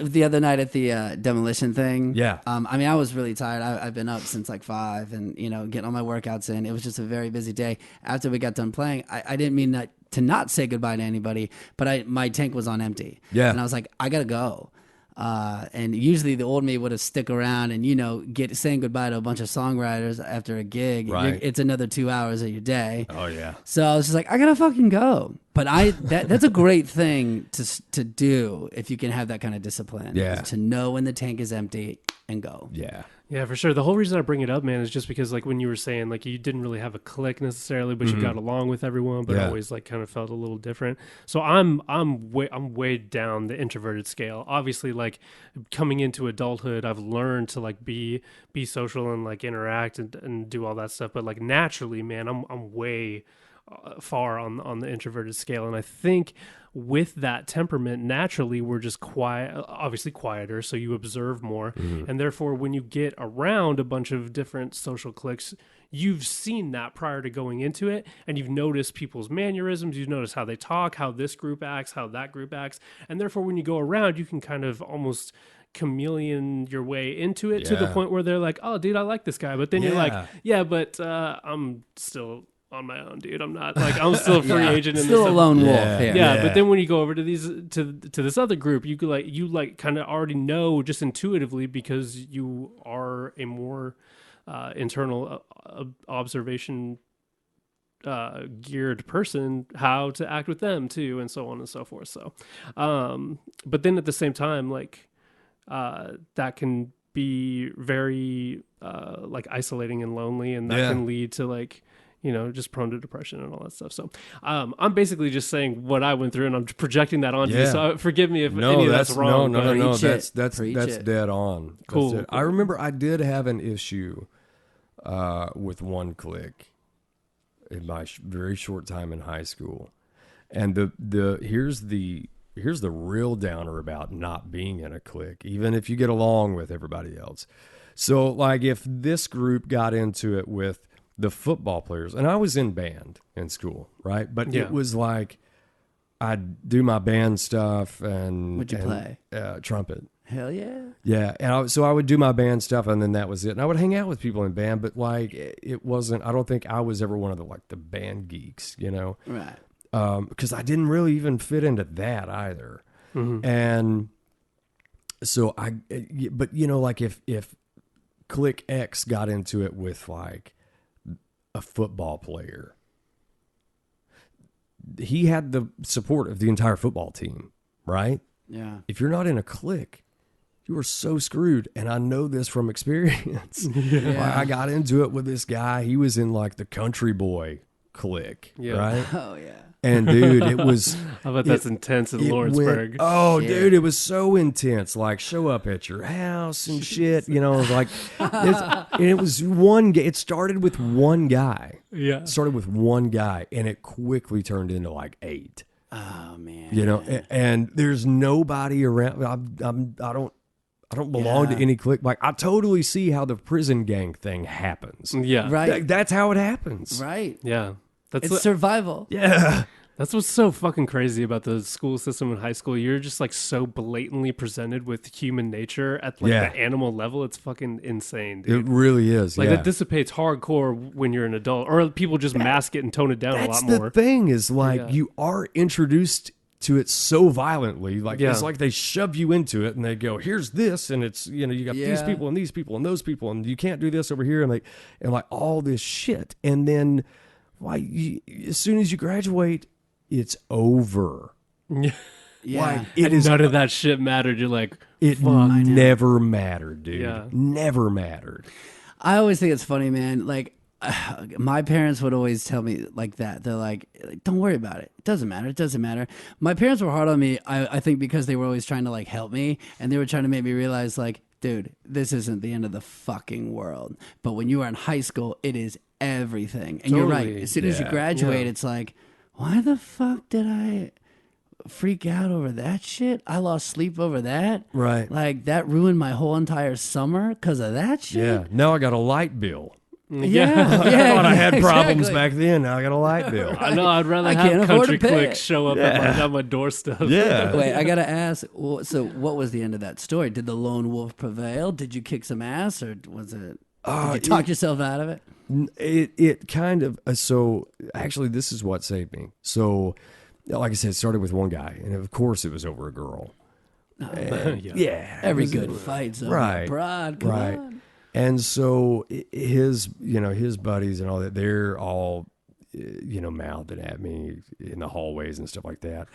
the other night at the demolition thing. Yeah. I was really tired. I've been up since like 5 and, getting all my workouts in. It was just a very busy day. After we got done playing, I didn't mean to not say goodbye to anybody, but my tank was on empty. Yeah. And I was like, I got to go. And usually the old me would have stick around and, saying goodbye to a bunch of songwriters after a gig. Right. It's another 2 hours of your day. Oh yeah. So I was just like, I gotta fucking go. But that's a great thing to do if you can have that kind of discipline. Yeah. Is to know when the tank is empty and go. Yeah. Yeah, for sure. The whole reason I bring it up, man, is just because like when you were saying like you didn't really have a clique necessarily, but you got along with everyone, but Yeah. always like kind of felt a little different. So I'm way down the introverted scale. Obviously, like coming into adulthood, I've learned to like be social and like interact and do all that stuff. But like naturally, man, I'm way far on the introverted scale, and I think with that temperament, naturally we're just quiet, obviously quieter, so you observe more, and therefore when you get around a bunch of different social cliques, you've seen that prior to going into it, and you've noticed people's mannerisms, you've noticed how they talk, how this group acts, how that group acts, and therefore when you go around, you can kind of almost chameleon your way into it to the Yeah. point where they're like, oh dude, I like this guy, but then you're like, Yeah. yeah, but I'm still on my own, dude. I'm not like, I'm still a free agent in Still this a lone wolf Yeah. here. yeah, but then when you go over to these to this other group, you could like kind of already know just intuitively because you are a more internal observation geared person, how to act with them too, and so on and so forth. So but then at the same time, like that can be very like isolating and lonely, and that Yeah. can lead to like, you know, just prone to depression and all that stuff. So I'm basically just saying what I went through, and I'm projecting that onto you. Yeah. So forgive me if No, any of that's wrong. no. Preach it. That's Preach it. dead on. That's Cool, dead. I cool. remember I did have an issue with one clique in my very short time in high school, and here's the real downer about not being in a clique, even if you get along with everybody else. So, like, if this group got into it with the football players, and I was in band in school, right? But Yeah. it was like I'd do my band stuff and What'd you play? Trumpet. Hell yeah. Yeah, and so I would do my band stuff, and then that was it. And I would hang out with people in band, but like it wasn't. I don't think I was ever one of the band geeks, you know, Right. because I didn't really even fit into that either. And so but you know, like if Click X got into it with like a football player, he had the support of the entire football team, right? Yeah. If you're not in a clique, you are so screwed. And I know this from experience. Yeah. I got into it with this guy. He was in like the country boy clique, Yeah. right? Oh yeah. And dude, it was... I bet that's intense in it Lawrenceburg. went- dude, it was so intense. Like, show up at your house and shit. You know, like, and it was one guy. It started with one guy. Yeah. It started with one guy, and it quickly turned into like 8. Oh man. You know, and there's nobody around. I don't belong to Yeah. any clique. Like, I totally see how the prison gang thing happens. Yeah. Right. That's how it happens. Right. Yeah. That's It's survival. Yeah. That's what's so fucking crazy about the school system in high school. You're just like so blatantly presented with human nature at like Yeah. the animal level. It's fucking insane, dude. It really is. Like yeah. that dissipates hardcore when you're an adult, or people just mask it and tone it down a That's lot the more. thing is like Yeah. you are introduced to it so violently. Like Yeah. it's like they shove you into it and they go, here's this, and it's, you know, you got these Yeah. people and these people and those people, and you can't do this over here, and like all this shit. And then as soon as you graduate, it's over. Yeah. Like it And is none of that shit mattered. You're like, it never mattered, dude. Yeah. Never mattered. I always think it's funny, man. Like, my parents would always tell me like that. They're like, don't worry about it. It doesn't matter. It doesn't matter. My parents were hard on me, I think, because they were always trying to like help me, and they were trying to make me realize like, dude, this isn't the end of the fucking world. But when you are in high school, it is everything. And you're right. Totally. As soon as you Yeah. graduate, Yeah. it's like, why the fuck did I freak out over that shit? I lost sleep over that. Right. Like, that ruined my whole entire summer because of that shit. Yeah. Now I got a light bill. Yeah. I thought I had problems exactly. back then. Now I got a light bill. I know. I'd rather I can't have afford country to pay clicks it. show up at my doorstep. Yeah. Wait, I gotta ask. So, what was the end of that story? Did the lone wolf prevail? Did you kick some ass, or was it? Did you talk yourself out of it? It kind of so actually this is what saved me. So, like I said, it started with one guy, and of course it was over a girl. Yeah, Every it was- good fight's over right, a broad. Come right. on. And so his buddies and all that, they're all mouthing at me in the hallways and stuff like that.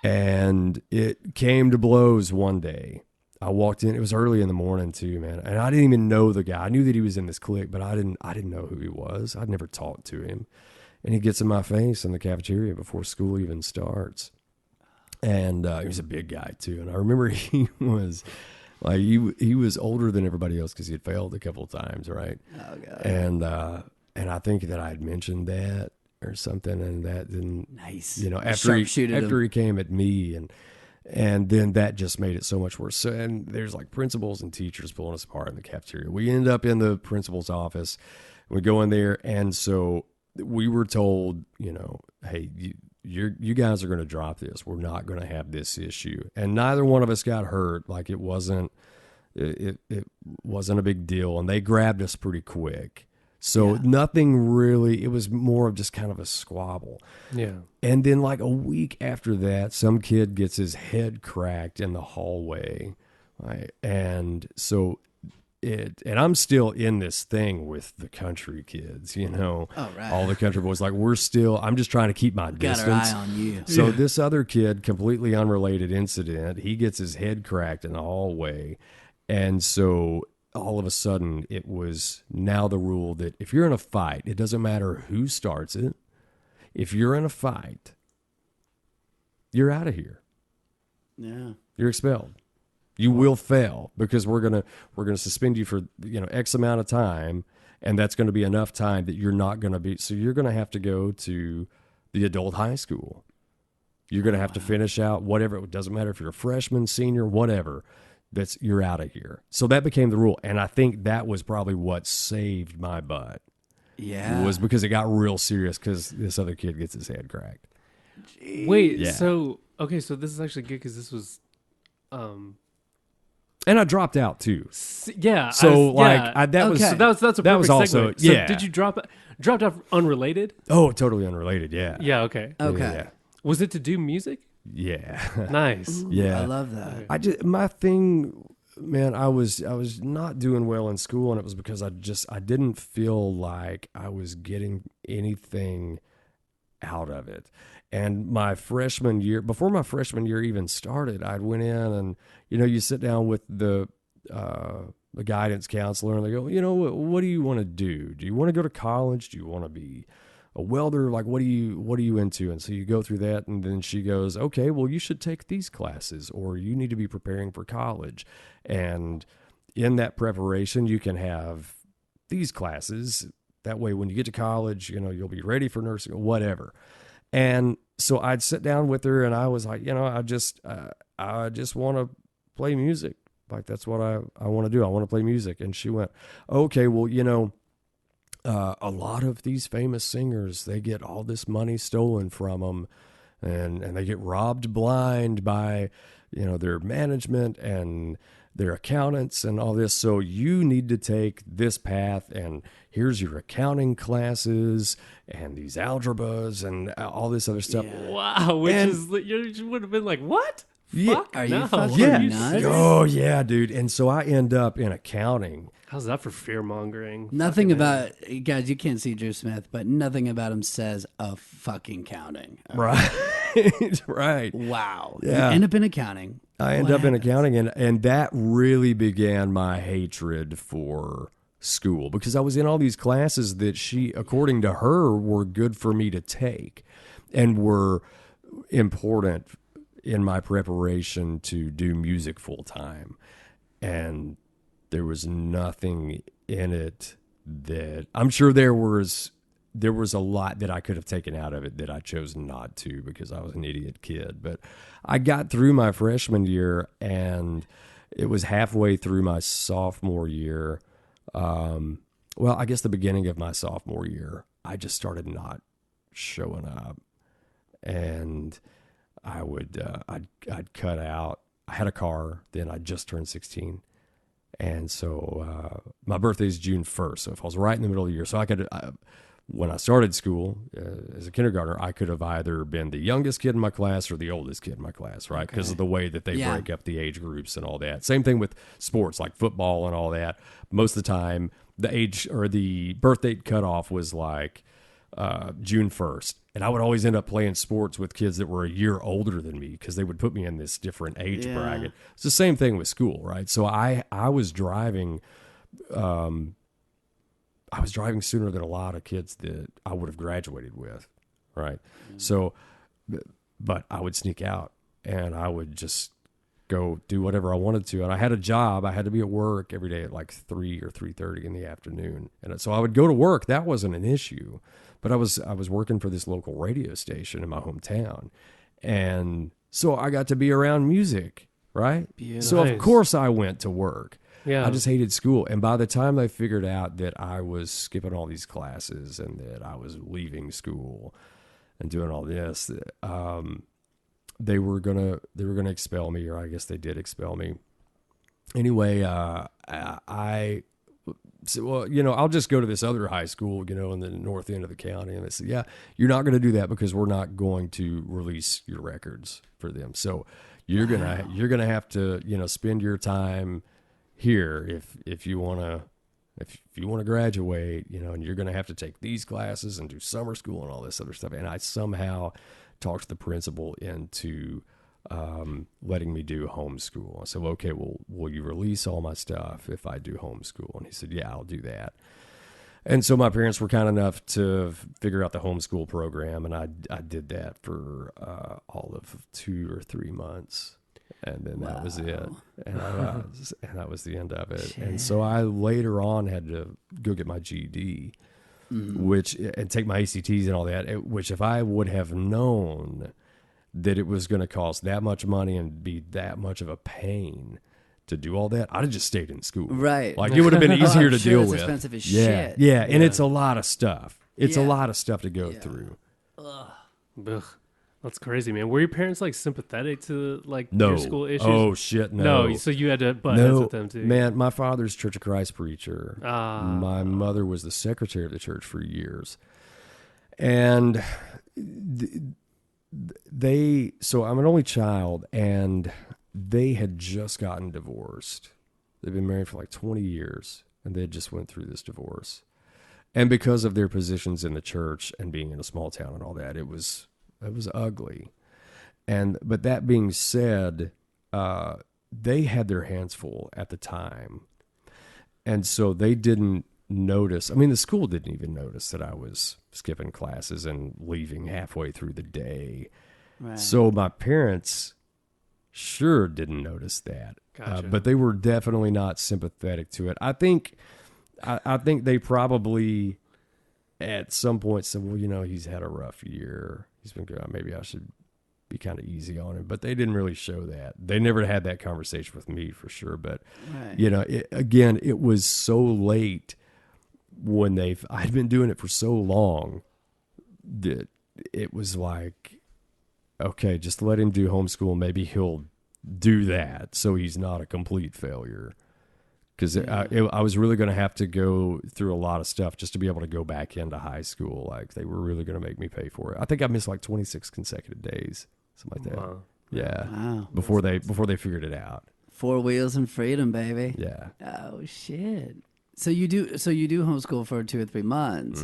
And it came to blows one day. I walked in. It was early in the morning too, man, and I didn't even know the guy. I knew that he was in this clique, but I didn't know who he was. I'd never talked to him, and he gets in my face in the cafeteria before school even starts. And he was a big guy too, and I remember he was like he was older than everybody else because he had failed a couple of times, right? Oh god. And I think that I had mentioned that or something, and that didn't Nice. you know after Sharpshooted he came at me and then that just made it so much worse. So, and there's like principals and teachers pulling us apart in the cafeteria. We end up in the principal's office. We go in there, and so we were told, you know, hey, you guys are going to drop this. We're not going to have this issue. And neither one of us got hurt. Like it wasn't a big deal. And they grabbed us pretty quick. So nothing really, it was more of just kind of a squabble. Yeah. And then like a week after that, some kid gets his head cracked in the hallway. Right? And so and I'm still in this thing with the country kids, you know, all the country boys, like I'm just trying to keep my distance. Got our eye on you. So this other kid, completely unrelated incident, he gets his head cracked in the hallway. And so all of a sudden it was now the rule that if you're in a fight, it doesn't matter who starts it. If you're in a fight, you're out of here. Yeah. You're expelled. You will fail because we're gonna suspend you for X amount of time, and that's going to be enough time that you're not going to be. So you're going to have to go to the adult high school. You're going to have to finish out whatever. It doesn't matter if you're a freshman, senior, whatever. You're out of here. So that became the rule, and I think that was probably what saved my butt. Yeah. Was because it got real serious because this other kid gets his head cracked. Jeez. Wait, Yeah. so this is actually good because this was, And I dropped out too. yeah. So Okay. that's a perfect that was also segue. So yeah. did you dropped out unrelated? Oh, totally unrelated. Yeah. Yeah. Okay. Okay. Yeah. Was it to do music? Yeah. Nice. Ooh, Yeah. I love that. My thing, man, I was not doing well in school, and it was because I didn't feel like I was getting anything out of it. And my freshman year, before my freshman year even started, I went in and, you sit down with the guidance counselor and they go, what do you want to do? Do you want to go to college? Do you want to be a welder? Like, what are you into? And so you go through that, and then she goes, okay, well, you should take these classes, or you need to be preparing for college. And in that preparation, you can have these classes. That way, when you get to college, you'll be ready for nursing or whatever. And so I'd sit down with her, and I was like, I just want to play music. Like, that's what I want to do. I want to play music. And she went, okay, well, a lot of these famous singers, they get all this money stolen from them, and they get robbed blind by, their management and their accountants and all this. So you need to take this path, and here's your accounting classes and these algebras and all this other stuff. Yeah. Wow. You would have been like, what? Yeah. Fuck? Are you No. fucking Are you nuts? serious? Oh yeah, dude. And so I end up in accounting. How's that for fear mongering? Nothing about, guys, you can't see Drew Smith, but nothing about him says a fucking counting. Right. Right. Wow. Yeah. You end up in accounting. I end up in accounting, and that really began my hatred for school, because I was in all these classes that she, according to her, were good for me to take and were important in my preparation to do music full time. And there was nothing in it that, I'm sure there was a lot that I could have taken out of it that I chose not to because I was an idiot kid. But I got through my freshman year, and it was halfway through my sophomore year. Well, I guess the beginning of my sophomore year, I just started not showing up, and I would, I'd cut out. I had a car, then I just turned 16. And so, my birthday is June 1st. So if I was right in the middle of the year, so I could, when I started school as a kindergartner, I could have either been the youngest kid in my class or the oldest kid in my class, right? Because of the way that they break up the age groups and all that. Same thing with sports like football and all that. Most of the time, the age or the birth date cutoff was like June 1st. And I would always end up playing sports with kids that were a year older than me because they would put me in this different age bracket. It's the same thing with school, right? So I was driving sooner than a lot of kids that I would have graduated with, right? So, but I would sneak out and I would just go do whatever I wanted to. And I had a job. I had to be at work every day at like 3 or 3:30 in the afternoon. And so I would go to work. That wasn't an issue. But I was working for this local radio station in my hometown. And so I got to be around music, right? So of course I went to work. Yeah. I just hated school. And by the time they figured out that I was skipping all these classes and that I was leaving school and doing all this, they were gonna expel me, or I guess they did expel me. Anyway, so, well, I'll just go to this other high school, in the north end of the county. And they said, yeah, you're not going to do that because we're not going to release your records for them. So you're going to have to, spend your time here if you want to graduate, and you're going to have to take these classes and do summer school and all this other stuff. And I somehow talked the principal into letting me do homeschool. I said, well, okay, well, will you release all my stuff if I do homeschool? And he said, yeah, I'll do that. And so my parents were kind enough to figure out the homeschool program, and I did that for all of 2 or 3 months. And then that was it. And that was the end of it. Shit. And so I later on had to go get my GED, and take my ACTs and all that, which if I would have known that it was going to cost that much money and be that much of a pain to do all that, I'd have just stayed in school. Right. Like it would have been easier to deal it's with. Expensive as shit. Yeah. And it's a lot of stuff. It's a lot of stuff to go through. Ugh. That's crazy, man. Were your parents like sympathetic to your school issues? Oh shit, no. No, so you had to butt heads with them too. Man, my father's Church of Christ preacher. My mother was the secretary of the church for years. And so I'm an only child, and they had just gotten divorced. They've been married for like 20 years, and they just went through this divorce. And because of their positions in the church and being in a small town and all that, it was ugly. But that being said, they had their hands full at the time. And so they didn't notice. I mean, the school didn't even notice that I was skipping classes and leaving halfway through the day. Right. So my parents sure didn't notice that. Gotcha. But they were definitely not sympathetic to it. I think they probably at some point said, well, he's had a rough year. He's been good. Maybe I should be kind of easy on him. But they didn't really show that. They never had that conversation with me for sure. But, it was so late when I'd been doing it for so long that it was like, okay, just let him do homeschool. Maybe he'll do that so he's not a complete failure. Because I was really going to have to go through a lot of stuff just to be able to go back into high school. Like, they were really going to make me pay for it. I think I missed like 26 consecutive days, something like that. Wow. Yeah. Wow. Before they figured it out. 4 wheels and freedom, baby. Yeah. Oh shit. So you do homeschool for 2 or 3 months,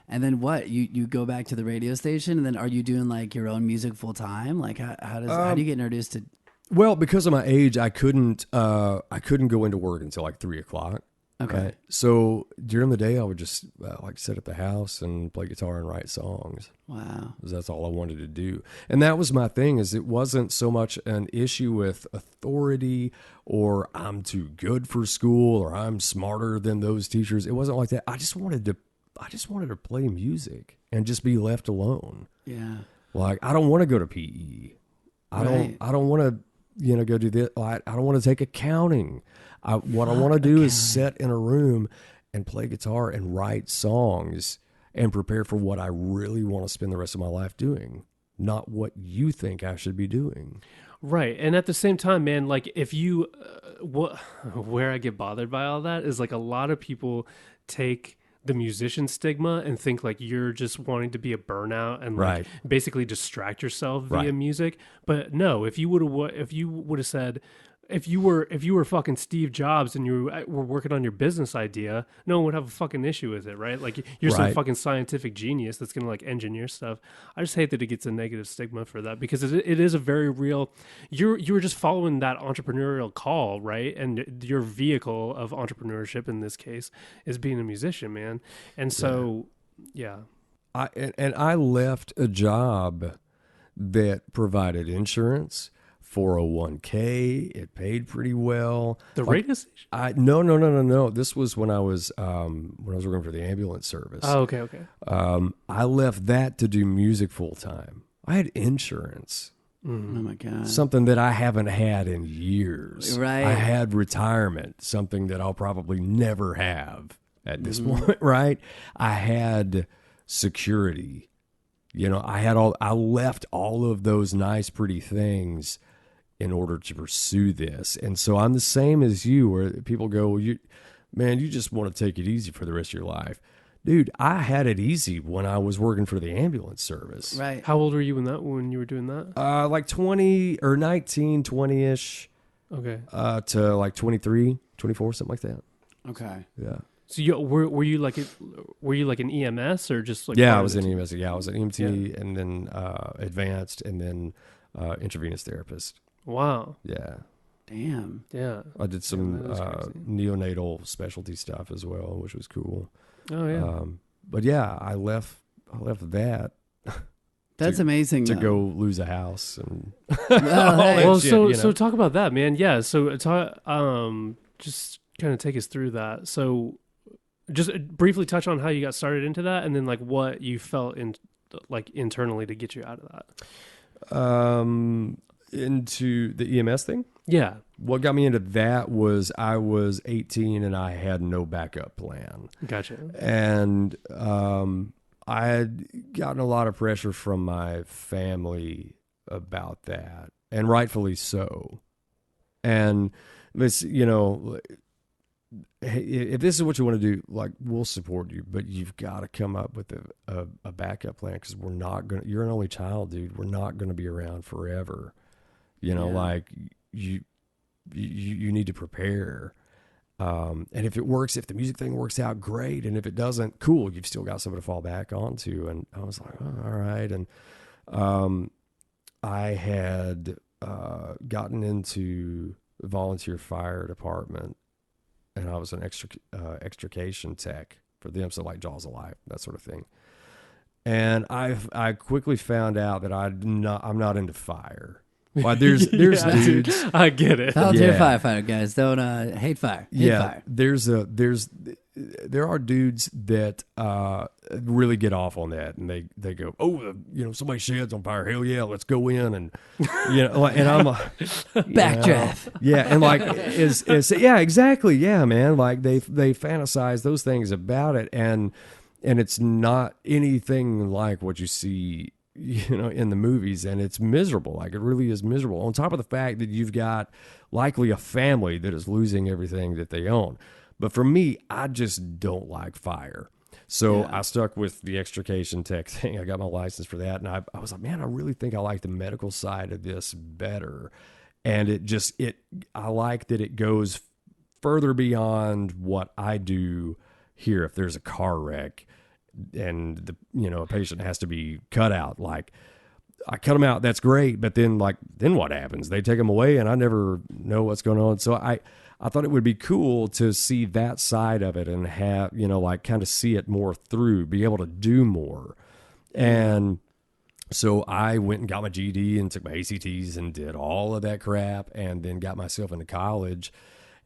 and then what? You go back to the radio station, and then are you doing like your own music full time? Like how do you get introduced to? Well, because of my age, I couldn't go into work until like 3:00. Okay. Right? So during the day, I would just sit at the house and play guitar and write songs. Wow. Because that's all I wanted to do. And that was my thing, is it wasn't so much an issue with authority or I'm too good for school or I'm smarter than those teachers. It wasn't like that. I just wanted to play music and just be left alone. Yeah. Like, I don't want to go to PE. I don't want to go do this. I don't want to take accounting. What I want to do is sit in a room and play guitar and write songs and prepare for what I really want to spend the rest of my life doing, not what you think I should be doing. Right. And at the same time, man, like if you, where I get bothered by all that is like a lot of people take the musician stigma and think like you're just wanting to be a burnout and like basically distract yourself via music. But no, if you would have said, if you were fucking Steve Jobs and you were working on your business idea, no one would have a fucking issue with it, right? Like you're some Right. fucking scientific genius that's gonna like engineer stuff. I just hate that it gets a negative stigma for that because it is a very real. You were just following that entrepreneurial call, right? And your vehicle of entrepreneurship in this case is being a musician, man. And so, yeah. I left a job that provided insurance, 401k. It paid pretty well. The radio station. No. This was when I was working for the ambulance service. Oh, okay. I left that to do music full time. I had insurance, Oh my God. something that I haven't had in years. Right. I had retirement, something that I'll probably never have at this point. Right. I had security. I left all of those nice, pretty things in order to pursue this. And so I'm the same as you, where people go, well, you just want to take it easy for the rest of your life. Dude, I had it easy when I was working for the ambulance service. Right. How old were you when you were doing that? Like 20 or 19, 20-ish, Okay. to like 23, 24, something like that. Okay. Yeah. So were you like an EMS or just like Yeah, part I of was it? in EMS. Yeah, I was an EMT and then advanced and then intravenous therapist. Wow. Yeah. Damn. Yeah. I did some that is crazy. neonatal specialty stuff as well, which was cool. Oh yeah. But yeah, I left that That's amazing. to though. go lose a house and Well, all hey. that Well, shit, so talk about that, man. Yeah. So just kind of take us through that. So just briefly touch on how you got started into that, and then like what you felt internally to get you out of that. into the EMS thing. Yeah. What got me into that was I was 18 and I had no backup plan. Gotcha. And I had gotten a lot of pressure from my family about that, and rightfully so. And this, hey, if this is what you want to do, like, we'll support you, but you've got to come up with a backup plan, because you're an only child, dude. We're not going to be around forever. Like you need to prepare. And if the music thing works out, great. And if it doesn't, cool. You've still got something to fall back onto. And I was like, oh, all right. And I had gotten into the volunteer fire department, and I was an extrication tech for them. So like Jaws of Life, that sort of thing. And I quickly found out that I'm not into fire. Why there's Yeah, dudes. I get it. Volunteer Yeah. firefighter guys don't hate fire. Hate fire. There are dudes that really get off on that, and they go, oh, somebody's shed's on fire. Hell yeah, let's go in, and and I'm Backdraft. yeah, and like yeah, exactly, yeah, man. Like they fantasize those things about it, and it's not anything like what you see in the movies, and it's miserable. Like, it really is miserable. On top of the fact that you've got likely a family that is losing everything that they own. But for me, I just don't like fire. So Yeah. I stuck with the extrication tech thing. I got my license for that. And I was like, man, I really think I like the medical side of this better. And I like that it goes further beyond what I do here. If there's a car wreck and a patient has to be cut out, like, I cut them out, that's great, but then what happens? They take them away and I never know what's going on. So I thought it would be cool to see that side of it and have, kind of see it more through, be able to do more. And so I went and got my GED and took my ACTs and did all of that crap, and then got myself into college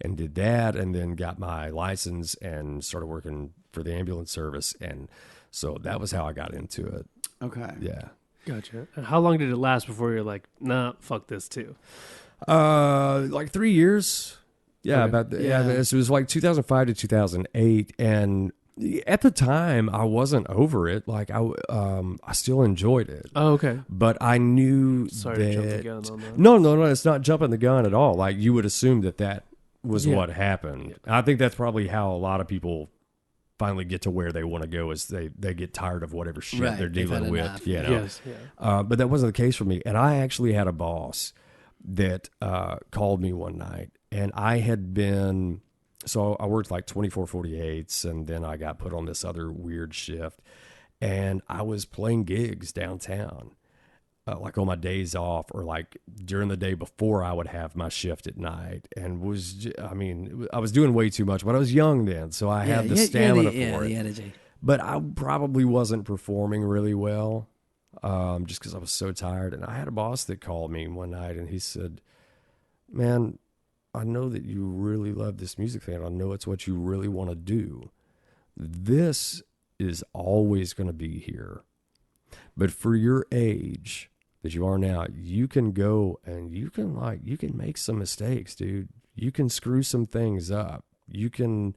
and did that, and then got my license and started working for the ambulance service. And so that was how I got into it. Okay. Yeah. Gotcha. And how long did it last before you're like, nah, fuck this too? Like 3 years. Yeah. Okay. It was like 2005 to 2008. And at the time I wasn't over it. Like I still enjoyed it, Oh, okay. but I knew Sorry that to jump the gun on that. No, it's not jumping the gun at all. Like, you would assume that was Yeah. what happened. I think that's probably how a lot of people finally get to where they want to go, is they get tired of whatever shit Right, they're they've had dealing with. enough. You know? Yes. Yeah. But that wasn't the case for me. And I actually had a boss that called me one night, and I had been, so I worked like 24/48s, and then I got put on this other weird shift, and I was playing gigs downtown, like on my days off, or like during the day before I would have my shift at night, and I was doing way too much, but I was young then, so I had the stamina for it. The energy. But I probably wasn't performing really well, just because I was so tired. And I had a boss that called me one night, and he said, "Man, I know that you really love this music thing. I know it's what you really want to do. This is always going to be here. But for your age that you are now, you can go and you can make some mistakes, dude. You can screw some things up. You can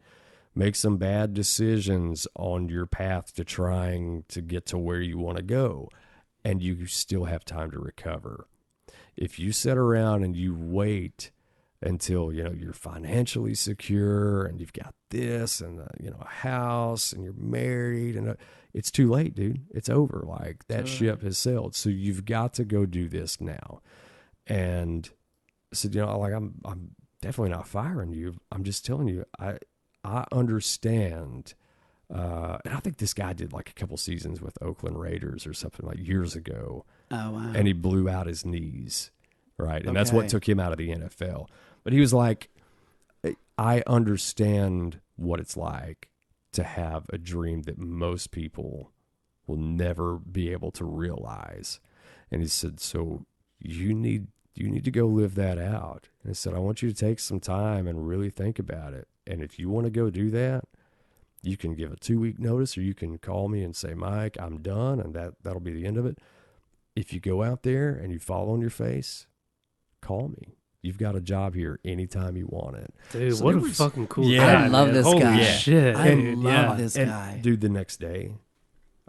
make some bad decisions on your path to trying to get to where you want to go, and you still have time to recover. If you sit around and you wait until, you're financially secure and you've got this and, a house and you're married, and it's too late, dude. It's over. Like, that ship has sailed. So you've got to go do this now." And I said, I'm definitely not firing you. I'm just telling you, I understand. And I think this guy did like a couple seasons with Oakland Raiders or something like years ago. Oh, wow. And he blew out his knees. Right. And that's what took him out of the NFL. But he was like, I understand what it's like to have a dream that most people will never be able to realize. And he said, so you need to go live that out. And he said, I want you to take some time and really think about it. And if you want to go do that, you can give a 2-week notice, or you can call me and say, Mike, I'm done. And that'll be the end of it. If you go out there and you fall on your face, call me. You've got a job here anytime you want it. Dude, so what a fucking cool guy. I love this Holy guy. Shit. I love this guy. Dude, the next day,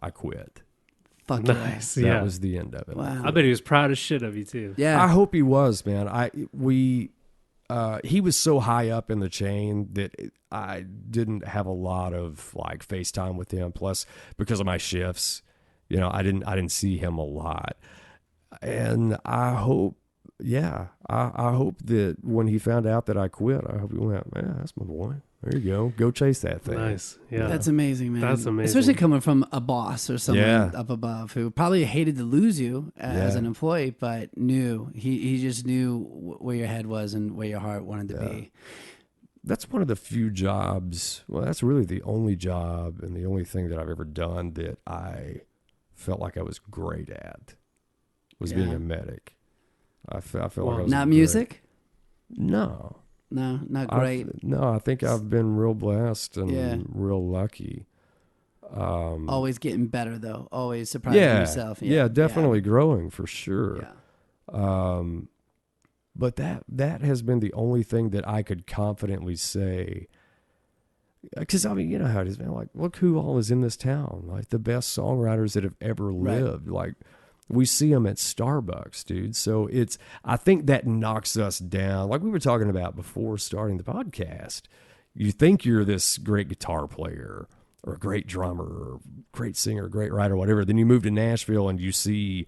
I quit. Fuck nice. That was the end of it. Wow. I bet he was proud as shit of you too. Yeah. I hope he was, man. He was so high up in the chain that I didn't have a lot of like FaceTime with him. Plus, because of my shifts, I didn't see him a lot. And I hope, I hope that when he found out that I quit, I hope he went, man, that's my boy. There you go. Go chase that thing. Nice. Yeah. That's amazing, man. That's amazing. Especially coming from a boss or someone up above who probably hated to lose you as an employee, but knew. He just knew where your head was and where your heart wanted to be. That's one of the few jobs. Well, that's really the only job and the only thing that I've ever done that I felt like I was great at was being a medic. I felt like I was not music? No. No, not great. I think I've been real blessed and real lucky. Always getting better, though. Always surprising yourself. Yeah, definitely growing for sure. Yeah. But that has been the only thing that I could confidently say. Because, you know how it is, man. Like, look who all is in this town. Like, the best songwriters that have ever lived. Like, we see them at Starbucks, dude. So I think that knocks us down. Like we were talking about before starting the podcast. You think you're this great guitar player or a great drummer or great singer, great writer, whatever. Then you move to Nashville and you see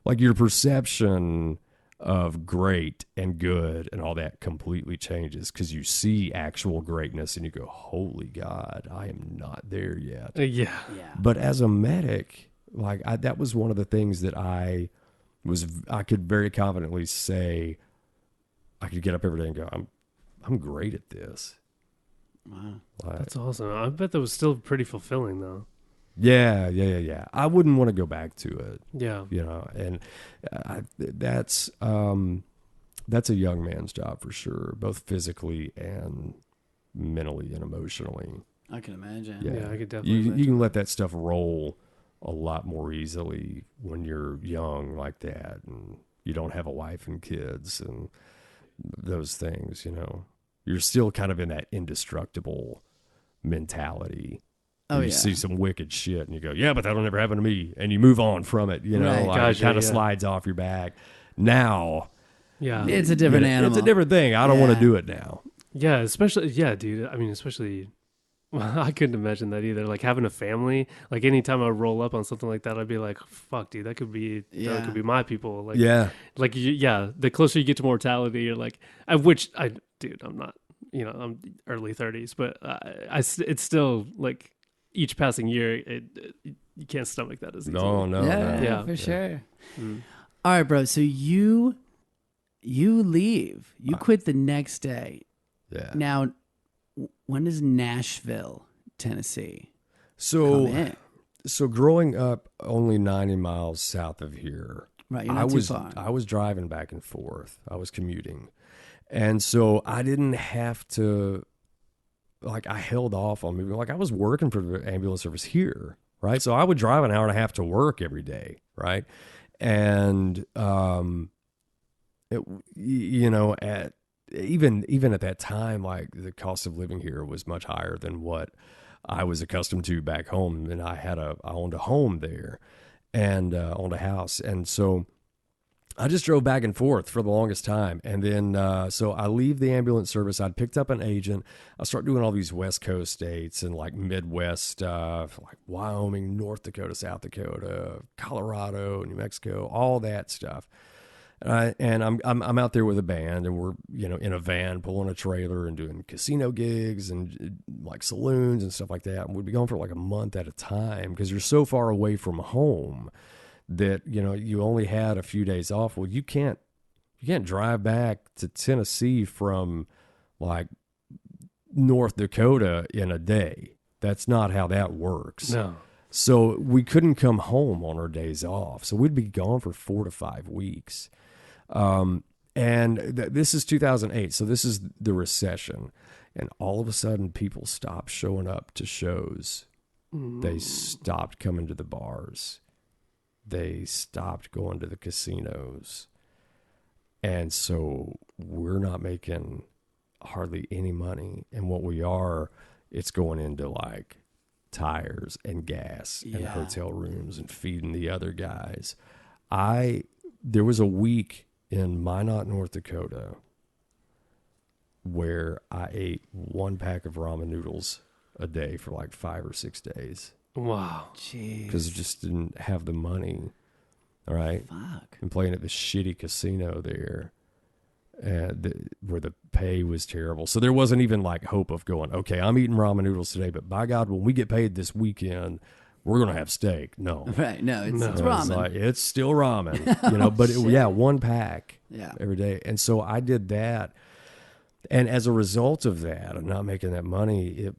like your perception of great and good and all that completely changes because you see actual greatness and you go, holy God, I am not there yet. Yeah. But as a medic, like that was one of the things that I could very confidently say. I could get up every day and go, I'm great at this. Wow, that's awesome. I bet that was still pretty fulfilling though. Yeah. I wouldn't want to go back to it. Yeah, and that's a young man's job for sure, both physically and mentally and emotionally. I can imagine. Yeah, I could definitely. You can let that stuff roll a lot more easily when you're young like that and you don't have a wife and kids and those things, You're still kind of in that indestructible mentality. You see some wicked shit and you go, yeah, but that'll never happen to me. And you move on from it, Right. It kind of slides off your back. Now, it's a different animal. It's a different thing. I don't want to do it now. Yeah, especially, dude. I mean, especially I couldn't imagine that either. Like having a family, like anytime I roll up on something like that, I'd be like, fuck, dude, that could be my people. Like, Yeah. yeah, the closer you get to mortality, you're like, dude, I'm not, I'm early 30s, but it's still like each passing year, you can't stomach that as easily. No. Yeah, for sure. All right, bro. So you leave. You quit the next day. Yeah. Now, when does Nashville, Tennessee So, come in? so growing up only 90 miles south of here, Right, you're not too far. I was driving back and forth. I was commuting. And so I didn't have to, like, I held off on moving. Like, I was working for the ambulance service here, right? So I would drive an hour and a half to work every day, right? And, even at that time, like, the cost of living here was much higher than what I was accustomed to back home. And I owned a home there and owned a house. And so I just drove back and forth for the longest time. And then, so I leave the ambulance service. I'd picked up an agent. I start doing all these West Coast states and like Midwest stuff, like Wyoming, North Dakota, South Dakota, Colorado, New Mexico, all that stuff. And I'm out there with a band, and we're in a van pulling a trailer and doing casino gigs and like saloons and stuff like that. And we'd be gone for like a month at a time because you're so far away from home that you only had a few days off. Well, you can't drive back to Tennessee from like North Dakota in a day. That's not how that works. No. So we couldn't come home on our days off. So we'd be gone for 4 to 5 weeks. This is 2008. So this is the recession. And all of a sudden people stopped showing up to shows. They stopped coming to the bars. They stopped going to the casinos. And so we're not making hardly any money. And what we are, it's going into like tires and gas and hotel rooms and feeding the other guys. There was a week in Minot, North Dakota, where I ate 1 pack of ramen noodles a day for like 5 or 6 days. Wow. Jeez. Because I just didn't have the money. All right. Fuck. And playing at this shitty casino there, where the pay was terrible. So there wasn't even like hope of going, okay, I'm eating ramen noodles today, but by God, when we get paid this weekend, we're going to have steak. No. Right. No, it's It's ramen. like, it's still ramen, but 1 pack every day. And so I did that. And as a result of that, of not making that money, it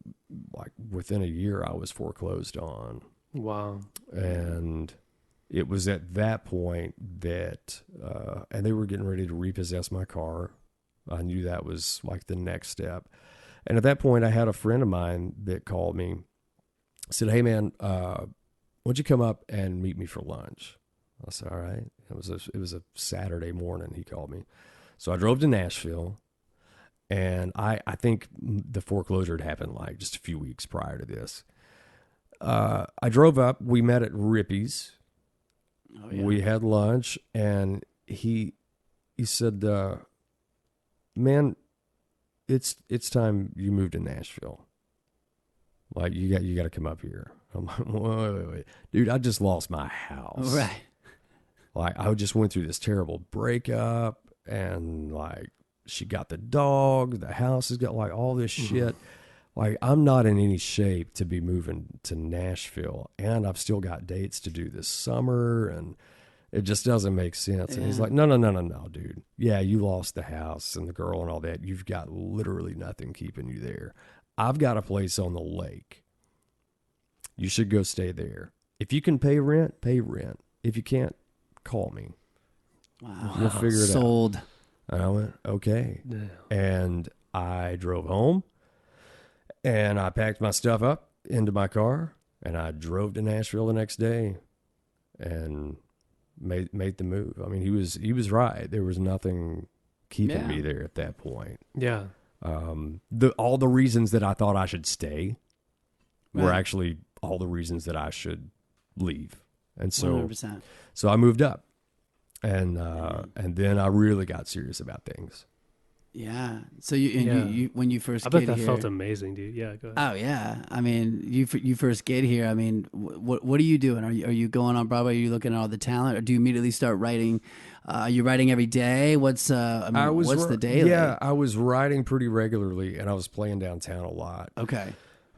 like within a year I was foreclosed on. Wow. And it was at that point that, and they were getting ready to repossess my car. I knew that was like the next step. And at that point I had a friend of mine that called me, said, "Hey man, why don't you come up and meet me for lunch?" I said, "All right." It was a Saturday morning. He called me. So I drove to Nashville. And I think the foreclosure had happened like just a few weeks prior to this. I drove up. We met at Rippy's. Oh, yeah. We had lunch, and he said, "Man, it's time you moved to Nashville. Like you got to come up here." I'm like, wait, dude, I just lost my house. Right. Like I just went through this terrible breakup, and like. She got the dog, the house has got like all this shit. Like I'm not in any shape to be moving to Nashville, and I've still got dates to do this summer, and it just doesn't make sense. And he's like, no, dude. Yeah, you lost the house and the girl and all that. You've got literally nothing keeping you there. I've got a place on the lake. You should go stay there. If you can pay rent, pay rent. If you can't, call me. Wow. We'll figure it out. Sold. And I went, okay. Damn. And I drove home, and I packed my stuff up into my car, and I drove to Nashville the next day and made the move. I mean, he was right. There was nothing keeping me there at that point. Yeah. All the reasons that I thought I should stay were actually all the reasons that I should leave. And so 100%. So I moved up. And then I really got serious about things. Yeah. So you and Yeah. you when you first I bet get that here. felt amazing, dude. Yeah, go ahead. Oh yeah. I mean, you first get here. I mean, what are you doing? Are you going on Broadway? Are you looking at all the talent, or do you immediately start writing? Are you writing every day? What's the daily? yeah, I was writing pretty regularly, and I was playing downtown a lot. Okay.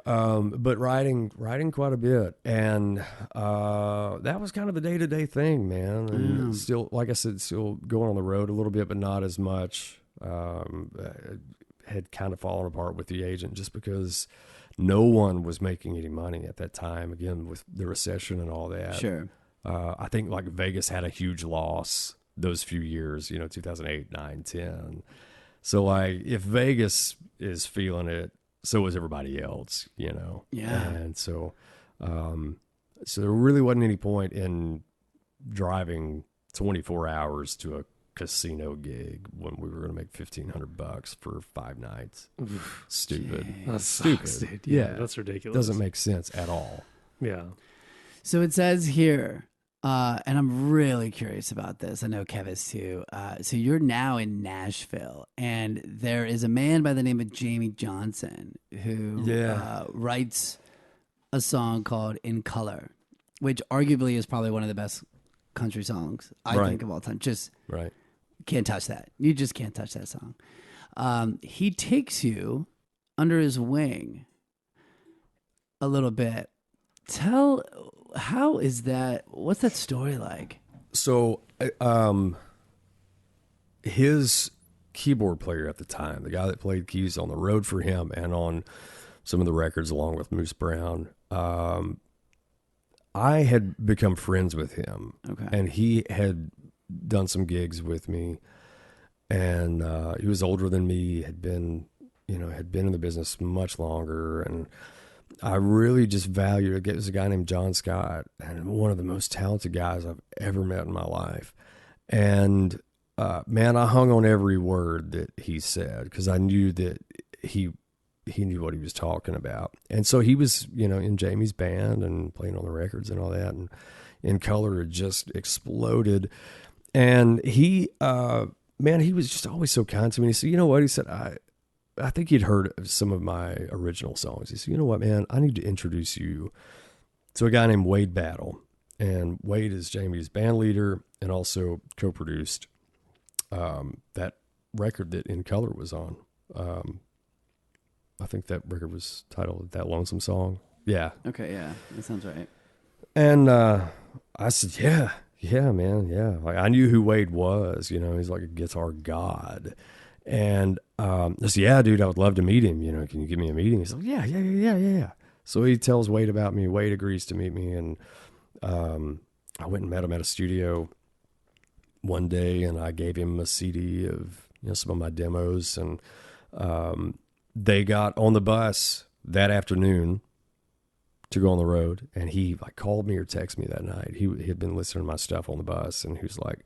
But writing quite a bit, and that was kind of the day-to-day thing, man. And still, like I said, still going on the road a little bit, but not as much. Had kind of fallen apart with the agent just because no one was making any money at that time. Again, with the recession and all that. Sure. I think like Vegas had a huge loss those few years, 2008, 9, 10. So like if Vegas is feeling it, so is everybody else, Yeah. And so there really wasn't any point in driving 24 hours to a casino gig when we were going to make $1,500 for 5 nights. Stupid. That Stupid. sucks, dude. Yeah. That's ridiculous. Doesn't make sense at all. Yeah. So it says here, and I'm really curious about this. I know Kev is too. So you're now in Nashville, and there is a man by the name of Jamie Johnson who writes a song called "In Color," which arguably is probably one of the best country songs I think of all time. Just right. Can't touch that. You just can't touch that song. He takes you under his wing a little bit. How is that? What's that story like? So, his keyboard player at the time, the guy that played keys on the road for him and on some of the records along with Moose Brown, I had become friends with him. Okay. And he had done some gigs with me, and he was older than me, had been in the business much longer, and I really just valued it. It was a guy named John Scott, and one of the most talented guys I've ever met in my life. And man, I hung on every word that he said because I knew that he knew what he was talking about. And so he was, in Jamie's band and playing on the records and all that, and In Color had just exploded. And he, he was just always so kind to me. He said, you know what? He said, I think he'd heard of some of my original songs. He said, you know what, man? I need to introduce you to a guy named Wade Battle. And Wade is Jamie's band leader and also co-produced that record that In Color was on. I think that record was titled That Lonesome Song. Yeah. Okay, yeah. That sounds right. And I said, yeah, man, yeah. Like, I knew who Wade was, he's like a guitar god. And I said, yeah, dude, I would love to meet him. Can you give me a meeting? He's like, yeah. So he tells Wade about me. Wade agrees to meet me. And I went and met him at a studio one day, and I gave him a CD of some of my demos. And they got on the bus that afternoon to go on the road, and he called me or texted me that night. He had been listening to my stuff on the bus, and he was like,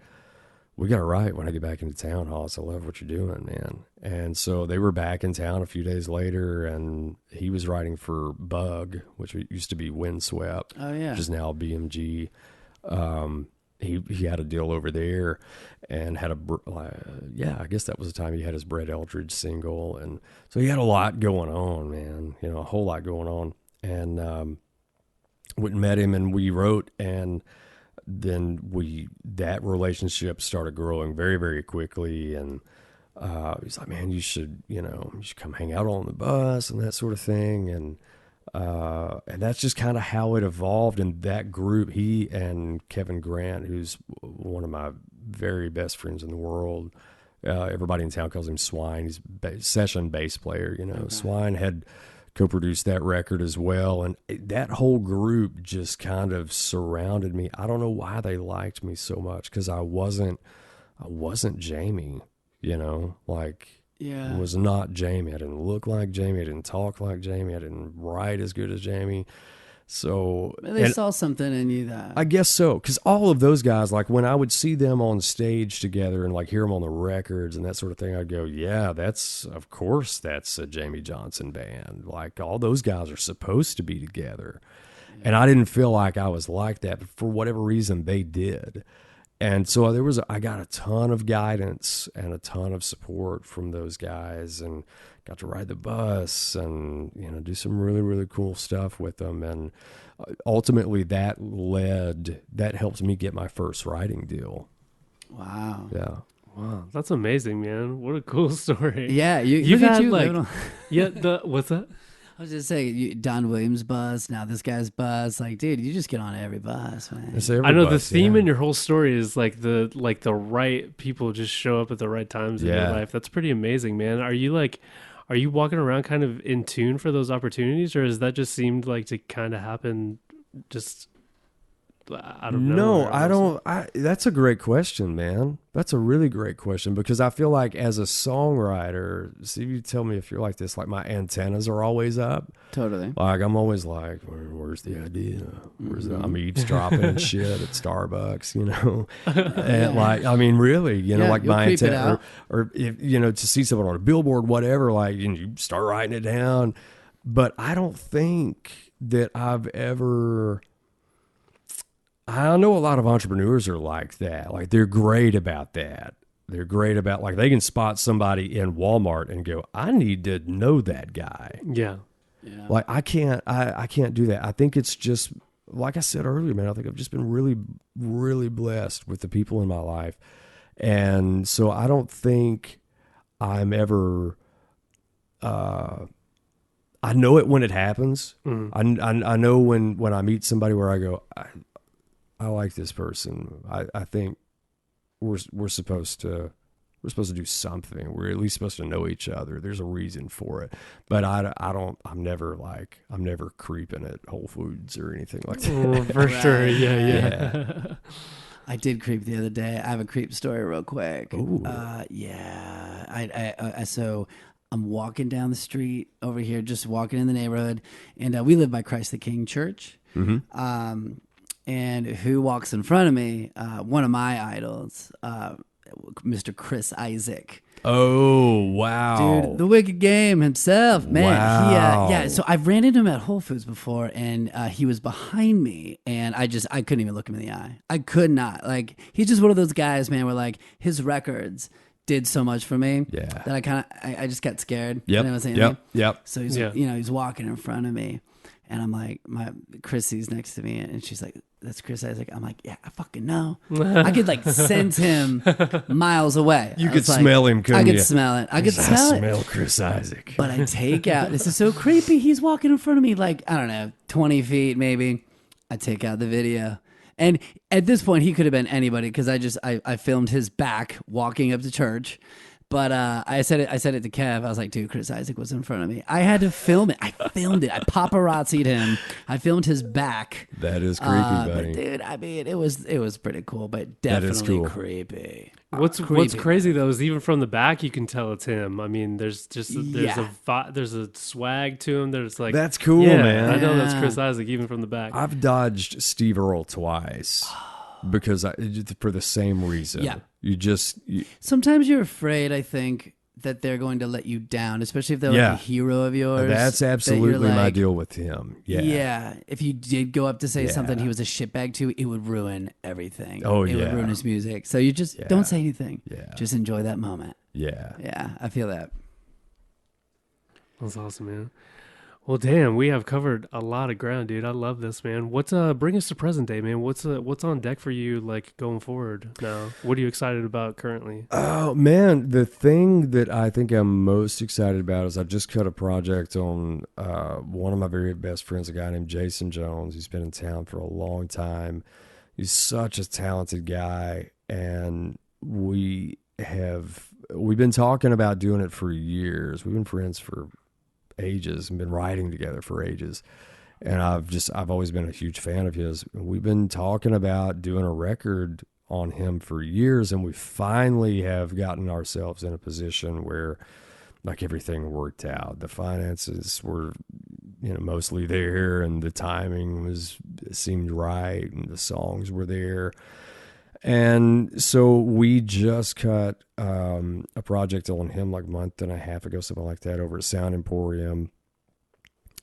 we got to write when I get back into town, Hollis. I love what you're doing, man. And so they were back in town a few days later, and he was writing for Bug, which used to be Windswept, which is now BMG. He had a deal over there and had I guess that was the time he had his Brett Eldridge single. And so he had a lot going on, man, a whole lot going on. And went and met him, and we wrote, and then that relationship started growing very, very quickly. And he's like, man, you should come hang out on the bus and that sort of thing. And that's just kind of how it evolved. And that group, he and Kevin Grant, who's one of my very best friends in the world, everybody in town calls him Swine. He's session bass player, Okay. Swine had co-produced that record as well, and that whole group just kind of surrounded me. I don't know why they liked me so much, because I wasn't Jamie, Yeah. was not Jamie. I didn't look like Jamie. I didn't talk like Jamie. I didn't write as good as Jamie. So They saw something in you that I guess so, because all of those guys, when I would see them on stage together and hear them on the records and that sort of thing, I'd go, yeah, that's a Jamie Johnson band. All those guys are supposed to be together. And I didn't feel like I was like that, but for whatever reason they did. And so I got a ton of guidance and a ton of support from those guys, and got to ride the bus and, do some really, really cool stuff with them. And ultimately that helped me get my first writing deal. Wow. Yeah. Wow, that's amazing, man. What a cool story. Yeah, You've look at had you, like, living what's that? I was just saying, Don Williams bus, now this guy's bus. Like, dude, you just get on every bus, man. It's every I know the bus, theme yeah. in your whole story is like the right people just show up at the right times in your Yeah. life. That's pretty amazing, man. Are you walking around kind of in tune for those opportunities, or has that just seemed like to kind of happen just out of No, nowhere? I don't. That's a great question, man. That's a really great question, because I feel like as a songwriter, see, you tell me if you're like this, like my antennas are always up. Totally. Like I'm always like, where's the idea? I'm eavesdropping and shit at Starbucks, and like, I mean, really, Yeah, like you'll my creep it antenna, out. or if, to see someone on a billboard, whatever, like, you start writing it down. But I don't think that I've ever. I know a lot of entrepreneurs are like that. Like, they're great about that. They're great about, like, they can spot somebody in Walmart and go, I need to know that guy. Yeah. Yeah. Like, I can't do that. I think it's just, like I said earlier, man, I think I've just been really, really blessed with the people in my life. And so I don't think I'm ever, I know it when it happens. I know when I meet somebody where I go, I like this person. I think we're supposed to do something. We're at least supposed to know each other. There's a reason for it. But I'm never creeping at Whole Foods or anything like that. For sure. Yeah. Yeah. I did creep the other day. I have a creep story real quick. Ooh. Yeah. So I'm walking down the street over here, just walking in the neighborhood, and we live by Christ the King Church. Mm-hmm. And who walks in front of me? One of my idols, Mr. Chris Isaac. Oh, wow. Dude, the Wicked Game himself, man. Wow. Yeah. So I've ran into him at Whole Foods before, and he was behind me, and I couldn't even look him in the eye. I could not. Like, he's just one of those guys, man, where like his records did so much for me that I just got scared. Yep. You know what I'm saying? Yep. So he's he's walking in front of me, and I'm like, my Chrissy's next to me, and she's like, that's Chris Isaac. I'm like, yeah, I fucking know. I could like sense him miles away. You I could was like, smell him, couldn't you? I could smell it. I smell Chris Isaac. But I take out, this is so creepy. He's walking in front of me like, I don't know, 20 feet maybe. I take out the video. And at this point, he could have been anybody, because I filmed his back walking up to church. But I said it to Kev. I was like, dude, Chris Isaac was in front of me. I had to film it. I filmed it. I paparazzi'd him. I filmed his back. That is creepy, buddy. But dude, I mean, it was pretty cool, but definitely cool. creepy. What's crazy though is even from the back you can tell it's him. I mean, there's a swag to him. There's like, that's cool, yeah, man. I know that's Chris Isaac even from the back. I've dodged Steve Earle twice because for the same reason. Yeah. Sometimes you're afraid, I think, that they're going to let you down, especially if they're like a hero of yours. That's absolutely my deal with him. Yeah. Yeah. If you did go up to say something he was a shitbag to, it would ruin everything. Oh, it would ruin his music. So you just don't say anything. Yeah. Just enjoy that moment. Yeah. Yeah, I feel that. That's awesome, man. Well, damn, we have covered a lot of ground, dude. I love this, man. What's bring us to present day, man? What's on deck for you, like, going forward now? What are you excited about currently? Oh man, the thing that I think I'm most excited about is I just cut a project on one of my very best friends, a guy named Jason Jones. He's been in town for a long time. He's such a talented guy, and we've been talking about doing it for years. We've been friends for ages and been writing together for ages, and I've always been a huge fan of his. We've been talking about doing a record on him for years, and we finally have gotten ourselves in a position where like everything worked out. The finances were mostly there, and the timing seemed right, and the songs were there. And so we just cut a project on him like a month and a half ago, something like that, over at Sound Emporium.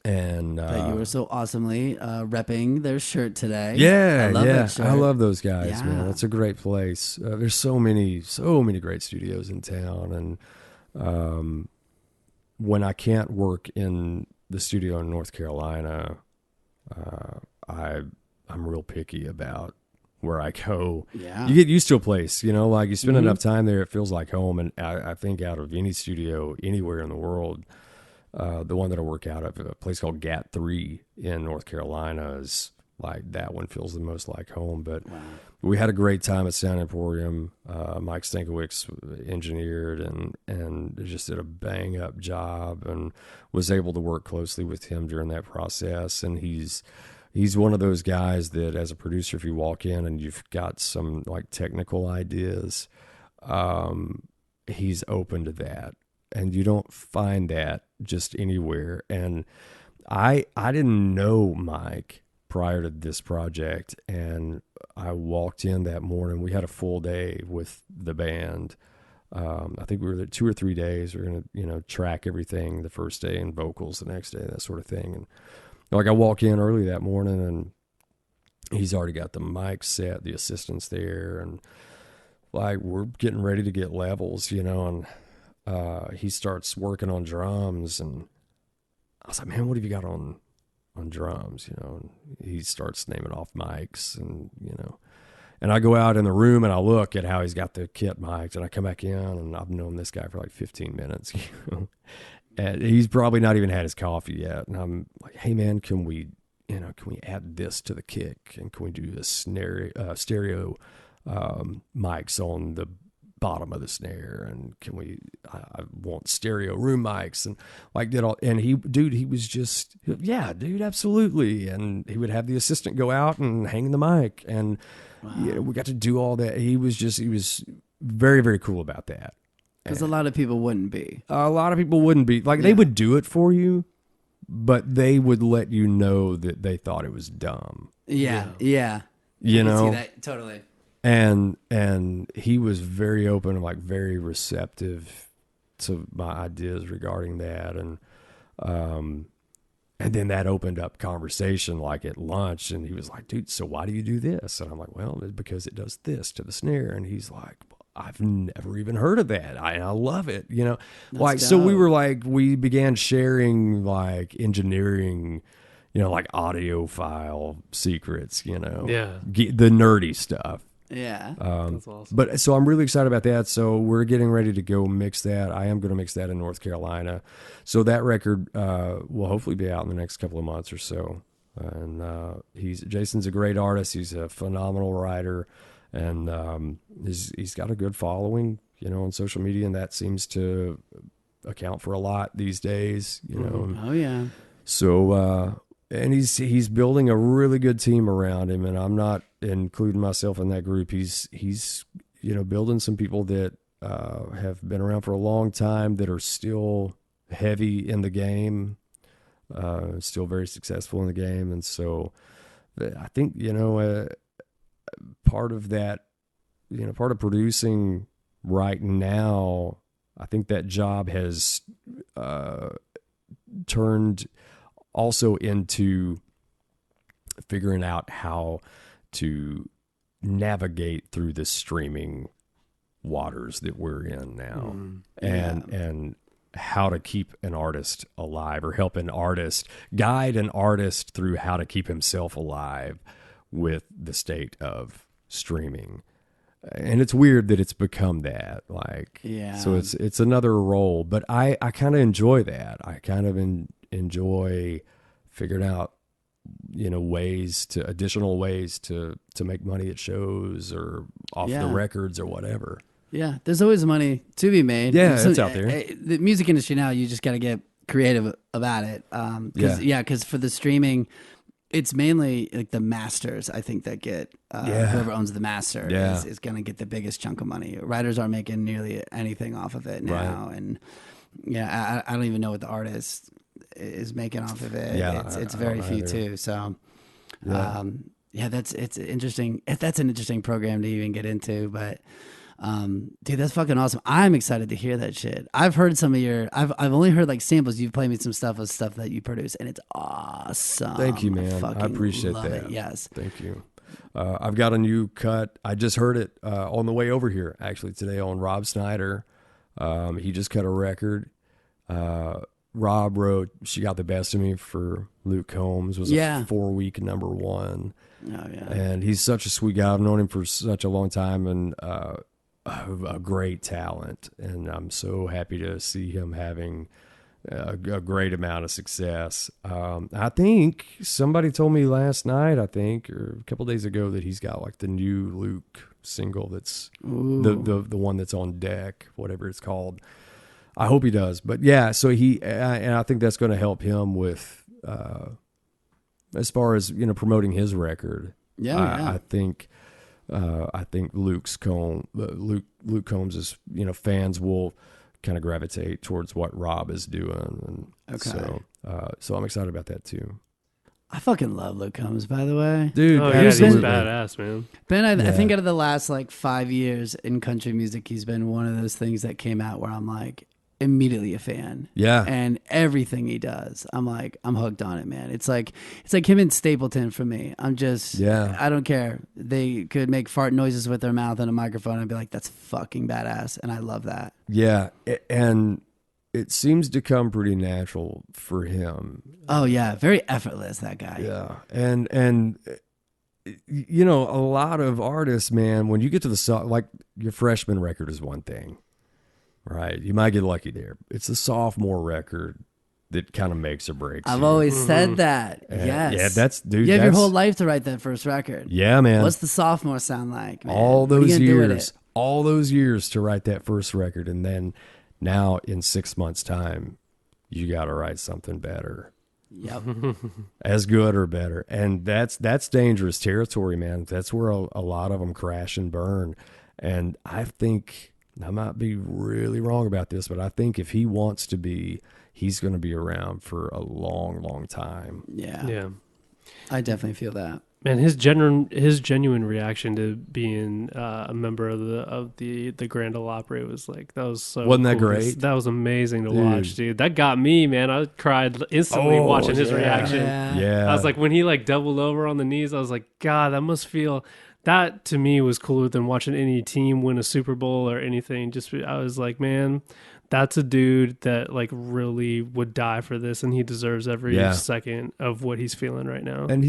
And that you were so awesomely repping their shirt today. yeah, I love yeah, that shirt. I love those guys, man. Yeah. It's a great place. There's so many great studios in town, and when I can't work in the studio in North Carolina, I'm real picky about where I go. Yeah. You get used to a place, like you spend enough time there, it feels like home. And I think out of any studio anywhere in the world, the one that I work out of, a place called GAT 3 in North Carolina, is like, that one feels the most like home. But we had a great time at Sound Emporium. Mike Stankiewicz engineered and just did a bang up job, and was able to work closely with him during that process. And he's one of those guys that, as a producer, if you walk in and you've got some like technical ideas, he's open to that. And you don't find that just anywhere. And I didn't know Mike prior to this project, and I walked in that morning. We had a full day with the band. I think we were there 2 or 3 days. We were gonna, track everything the first day and vocals the next day, that sort of thing. And like, I walk in early that morning, and he's already got the mic set, the assistants there, and like, we're getting ready to get levels, and he starts working on drums, and I was like, man, what have you got on drums? And he starts naming off mics, and and I go out in the room and I look at how he's got the kit mics, and I come back in, and I've known this guy for like 15 minutes, and he's probably not even had his coffee yet. And I'm like, hey man, can we add this to the kick, and can we do this stereo mics on the bottom of the snare, and can we, I want stereo room mics, and like, did all, and he was just, yeah, dude, absolutely. And he would have the assistant go out and hang the mic, and we got to do all that. He was very, very cool about that. Because a lot of people wouldn't be. A lot of people wouldn't be. Like, they would do it for you, but they would let you know that they thought it was dumb. Yeah. You I can know? see that, totally. And he was very open and like very receptive to my ideas regarding that. And then that opened up conversation like at lunch, and he was like, dude, so why do you do this? And I'm like, well, it's because it does this to the snare. And he's like, I've never even heard of that. I love it. That's like, dope. so we began sharing like engineering, like audiophile secrets, Yeah. the nerdy stuff. Yeah. That's awesome. But so I'm really excited about that. So we're getting ready to go mix that. I am going to mix that in North Carolina. So that record will hopefully be out in the next couple of months or so. And Jason's a great artist. He's a phenomenal writer, and he's got a good following, on social media, and that seems to account for a lot these days. Oh yeah. So and he's building a really good team around him, and I'm not including myself in that group. He's building some people that have been around for a long time, that are still heavy in the game, still very successful in the game. And so I think part of that, part of producing right now, I think that job has turned also into figuring out how to navigate through the streaming waters that we're in now, and how to keep an artist alive, or help an artist, guide an artist through how to keep himself alive with the state of streaming. And it's weird that it's become that, like, so it's another role, but I kind of enjoy that. I kind of enjoy figuring out, additional ways to make money at shows or off the records or whatever. Yeah, there's always money to be made. Yeah, it's out there. The music industry now, you just got to get creative about it. Because for the streaming, it's mainly like the masters, I think, that get whoever owns the master is going to get the biggest chunk of money. Writers aren't making nearly anything off of it now, and I don't even know what the artist is making off of it. It's very few too. So it's interesting. That's an interesting program to even get into, but. Dude, that's fucking awesome. I'm excited to hear that shit. I've heard some of your, I've only heard like samples. You've played me some stuff of stuff that you produce, and it's awesome. Thank you, man. I fucking appreciate love that. it. Yes. Thank you. I've got a new cut. I just heard it on the way over here, actually, today on Rob Snyder. He just cut a record. Rob wrote "She Got the Best of Me" for Luke Combs. It was a 4-week #1. Oh, yeah. And he's such a sweet guy. I've known him for such a long time, and a great talent. And I'm so happy to see him having a great amount of success. I think somebody told me last night, or a couple days ago, that he's got like the new Luke single that's the one that's on deck, whatever it's called. I hope he does. But yeah, so and I think that's going to help him with as far as, promoting his record. I think Luke Combs is, fans will kind of gravitate towards what Rob is doing, and so I'm excited about that too. I fucking love Luke Combs, by the way. Dude, oh, yeah, he's badass, man. Ben, I think out of the last like 5 years in country music, he's been one of those things that came out where I'm like immediately a fan. Yeah. And everything he does, I'm hooked on it, man. It's like him and Stapleton for me. I don't care. They could make fart noises with their mouth in a microphone. I'd be like, that's fucking badass. And I love that. Yeah. And it seems to come pretty natural for him. Oh yeah. Very effortless, that guy. Yeah. And a lot of artists, man, when you get to the song, like your freshman record is one thing. Right. You might get lucky there. It's the sophomore record that kind of makes or breaks. I've always said that. Yes. Yeah, that's, dude. You have your whole life to write that first record. Yeah, man. What's the sophomore sound like, man? All those years to write that first record. And then now in 6 months' time, you got to write something better. Yep. As good or better. And that's dangerous territory, man. That's where a lot of them crash and burn. And I think, I might be really wrong about this, but I think if he wants to be, he's going to be around for a long, long time. Yeah. Yeah. I definitely feel that. Man, his genuine reaction to being a member of the Grand Ole Opry was like, that was so Wasn't that cool. great? That was amazing to watch, dude. That got me, man. I cried instantly watching his reaction. Yeah. I was like, when he like doubled over on the knees, I was like, God, that must feel. That to me was cooler than watching any team win a Super Bowl or anything. I was like, man, that's a dude that like really would die for this, and he deserves every second of what he's feeling right now. And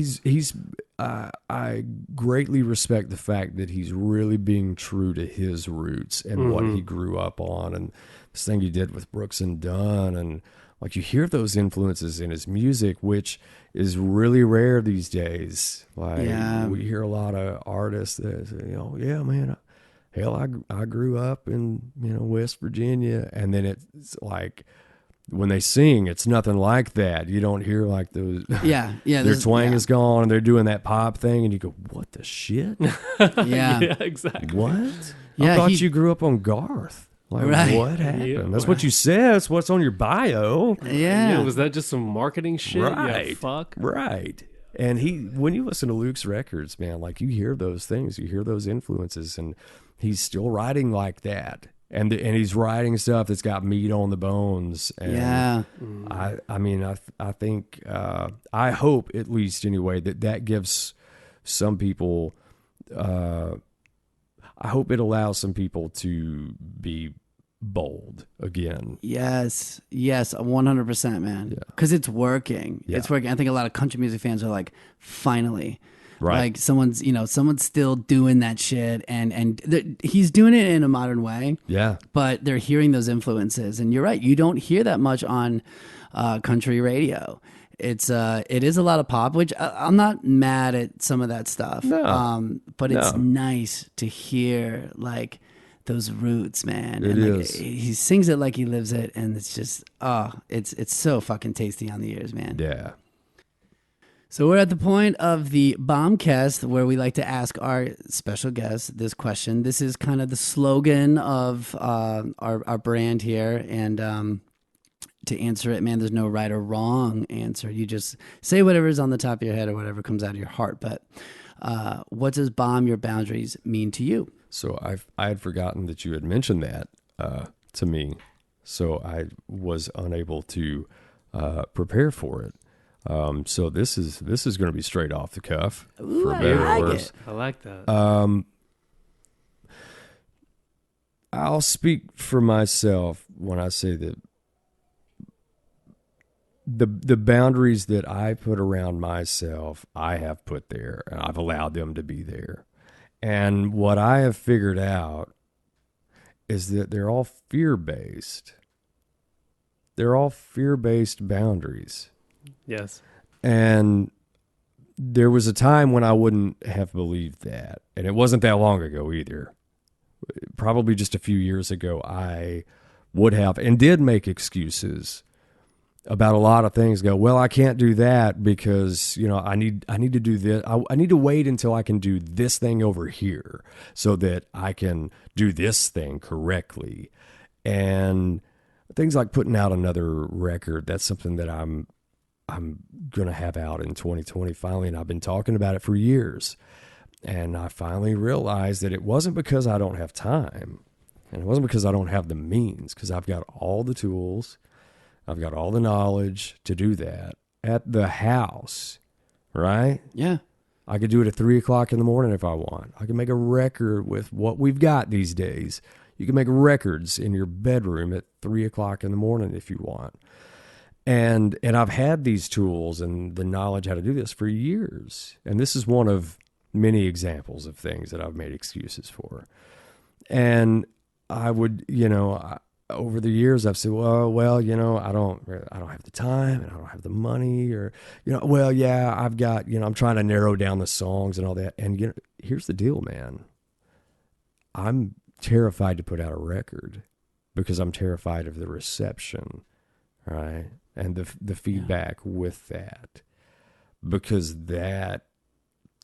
I greatly respect the fact that he's really being true to his roots and what he grew up on, and this thing he did with Brooks and Dunn, and like you hear those influences in his music, which is really rare these days. Like we hear a lot of artists that say, yeah, man, hell, I grew up in, West Virginia. And then it's like when they sing, it's nothing like that. You don't hear like those. Yeah. Their twang is gone and they're doing that pop thing. And you go, what the shit? Yeah. Yeah, exactly. What? Yeah, I thought you grew up on Garth. Like, what happened? Yeah, that's what you said. That's what's on your bio. Yeah. Was that just some marketing shit? Right. Yeah, fuck. Right. And when you listen to Luke's records, man, like you hear those things, you hear those influences, and he's still writing like that. And he's writing stuff that's got meat on the bones. And I think, I hope at least anyway, that gives some people, I hope it allows some people to be bold again. Yes, 100%, man. Because it's working. Yeah. It's working. I think a lot of country music fans are like, finally. Right. Like someone's still doing that shit, and he's doing it in a modern way. Yeah. But they're hearing those influences, and you're right. You don't hear that much on country radio. It is a lot of pop, which I'm not mad at some of that stuff. No. But it's nice to hear like those roots, man. It and is. He sings it like he lives it, and it's just it's so fucking tasty on the ears, man. Yeah. So we're at the point of the BombCast where we like to ask our special guests this question. This is kind of the slogan of our brand here, and to answer it, man, there's no right or wrong answer. You just say whatever's on the top of your head or whatever comes out of your heart. But what does Bomb Your Boundaries mean to you? So I had forgotten that you had mentioned that to me, so I was unable to prepare for it. So this is going to be straight off the cuff, Ooh, for I better like or worse. it. I like that. I'll speak for myself when I say that the boundaries that I put around myself, I have put there, and I've allowed them to be there. And what I have figured out is that they're all fear-based. They're all fear-based boundaries. Yes. And there was a time when I wouldn't have believed that. And it wasn't that long ago either. Probably just a few years ago, I would have and did make excuses about a lot of things. Go, well, I can't do that because, I need to do this. I need to wait until I can do this thing over here so that I can do this thing correctly. And things like putting out another record, that's something that I'm going to have out in 2020 finally, and I've been talking about it for years. And I finally realized that it wasn't because I don't have time, and it wasn't because I don't have the means, because I've got all the tools, I've got all the knowledge to do that at the house, right? Yeah. I could do it at 3 o'clock in the morning if I want. I can make a record with what we've got these days. You can make records in your bedroom at 3 o'clock in the morning if you want. And I've had these tools and the knowledge how to do this for years. And this is one of many examples of things that I've made excuses for. And I would, over the years I've said, well, I don't have the time and I don't have the money, or, I've got, I'm trying to narrow down the songs and all that. And, here's the deal, man. I'm terrified to put out a record because I'm terrified of the reception, right? And the feedback with that, because that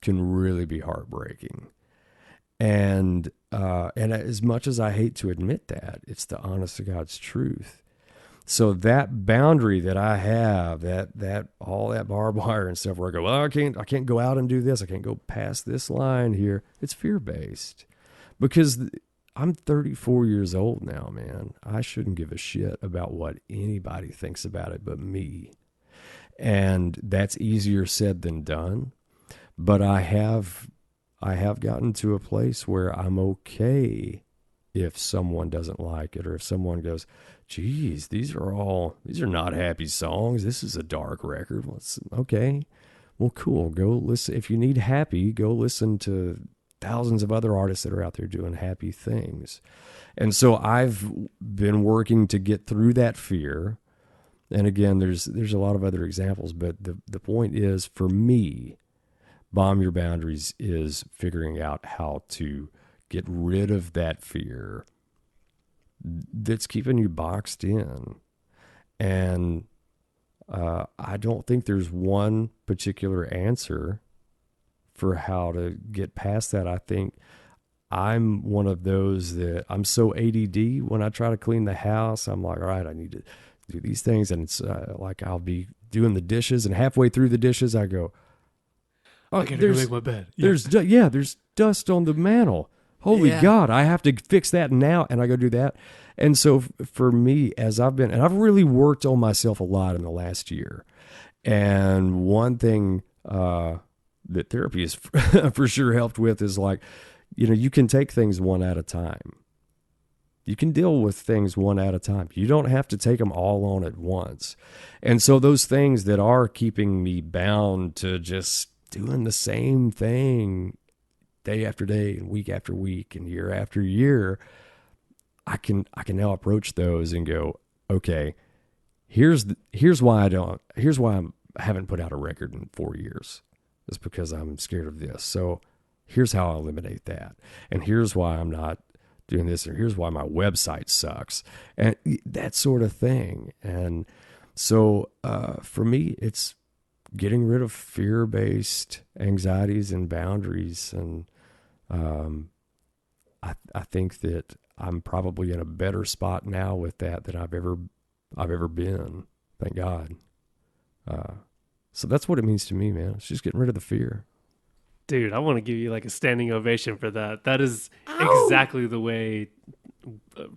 can really be heartbreaking. And as much as I hate to admit that, it's the honest to God's truth. So that boundary that I have, that all that barbed wire and stuff, where I go, well, I can't go out and do this, I can't go past this line here. It's fear-based, because I'm 34 years old now, man. I shouldn't give a shit about what anybody thinks about it but me. And that's easier said than done. But I have gotten to a place where I'm okay if someone doesn't like it, or if someone goes, geez, these are not happy songs. This is a dark record. Okay. Well, cool. Go listen. If you need happy, go listen to thousands of other artists that are out there doing happy things. And so I've been working to get through that fear. And again, there's a lot of other examples, but the point is, for me, Bomb Your Boundaries is figuring out how to get rid of that fear that's keeping you boxed in. And I don't think there's one particular answer for how to get past that. I think I'm one of those that I'm so ADD when I try to clean the house. I'm like, all right, I need to do these things. And it's like I'll be doing the dishes, and halfway through the dishes, I go, oh, I gotta go make my bed. Yeah. There's dust on the mantle. Holy God, I have to fix that now. And I go do that. And so for me, and I've really worked on myself a lot in the last year. And one thing that therapy has for sure helped with is, like, you can take things one at a time. You can deal with things one at a time. You don't have to take them all on at once. And so those things that are keeping me bound to just doing the same thing day after day and week after week and year after year, I can now approach those and go, okay, here's why I haven't put out a record in 4 years. It's because I'm scared of this. So here's how I eliminate that. And here's why I'm not doing this. And here's why my website sucks. And that sort of thing. And so for me, it's getting rid of fear-based anxieties and boundaries. And I think that I'm probably in a better spot now with that than I've ever been. Thank God. So that's what it means to me, man. It's just getting rid of the fear. Dude, I want to give you like a standing ovation for that. That is exactly the way,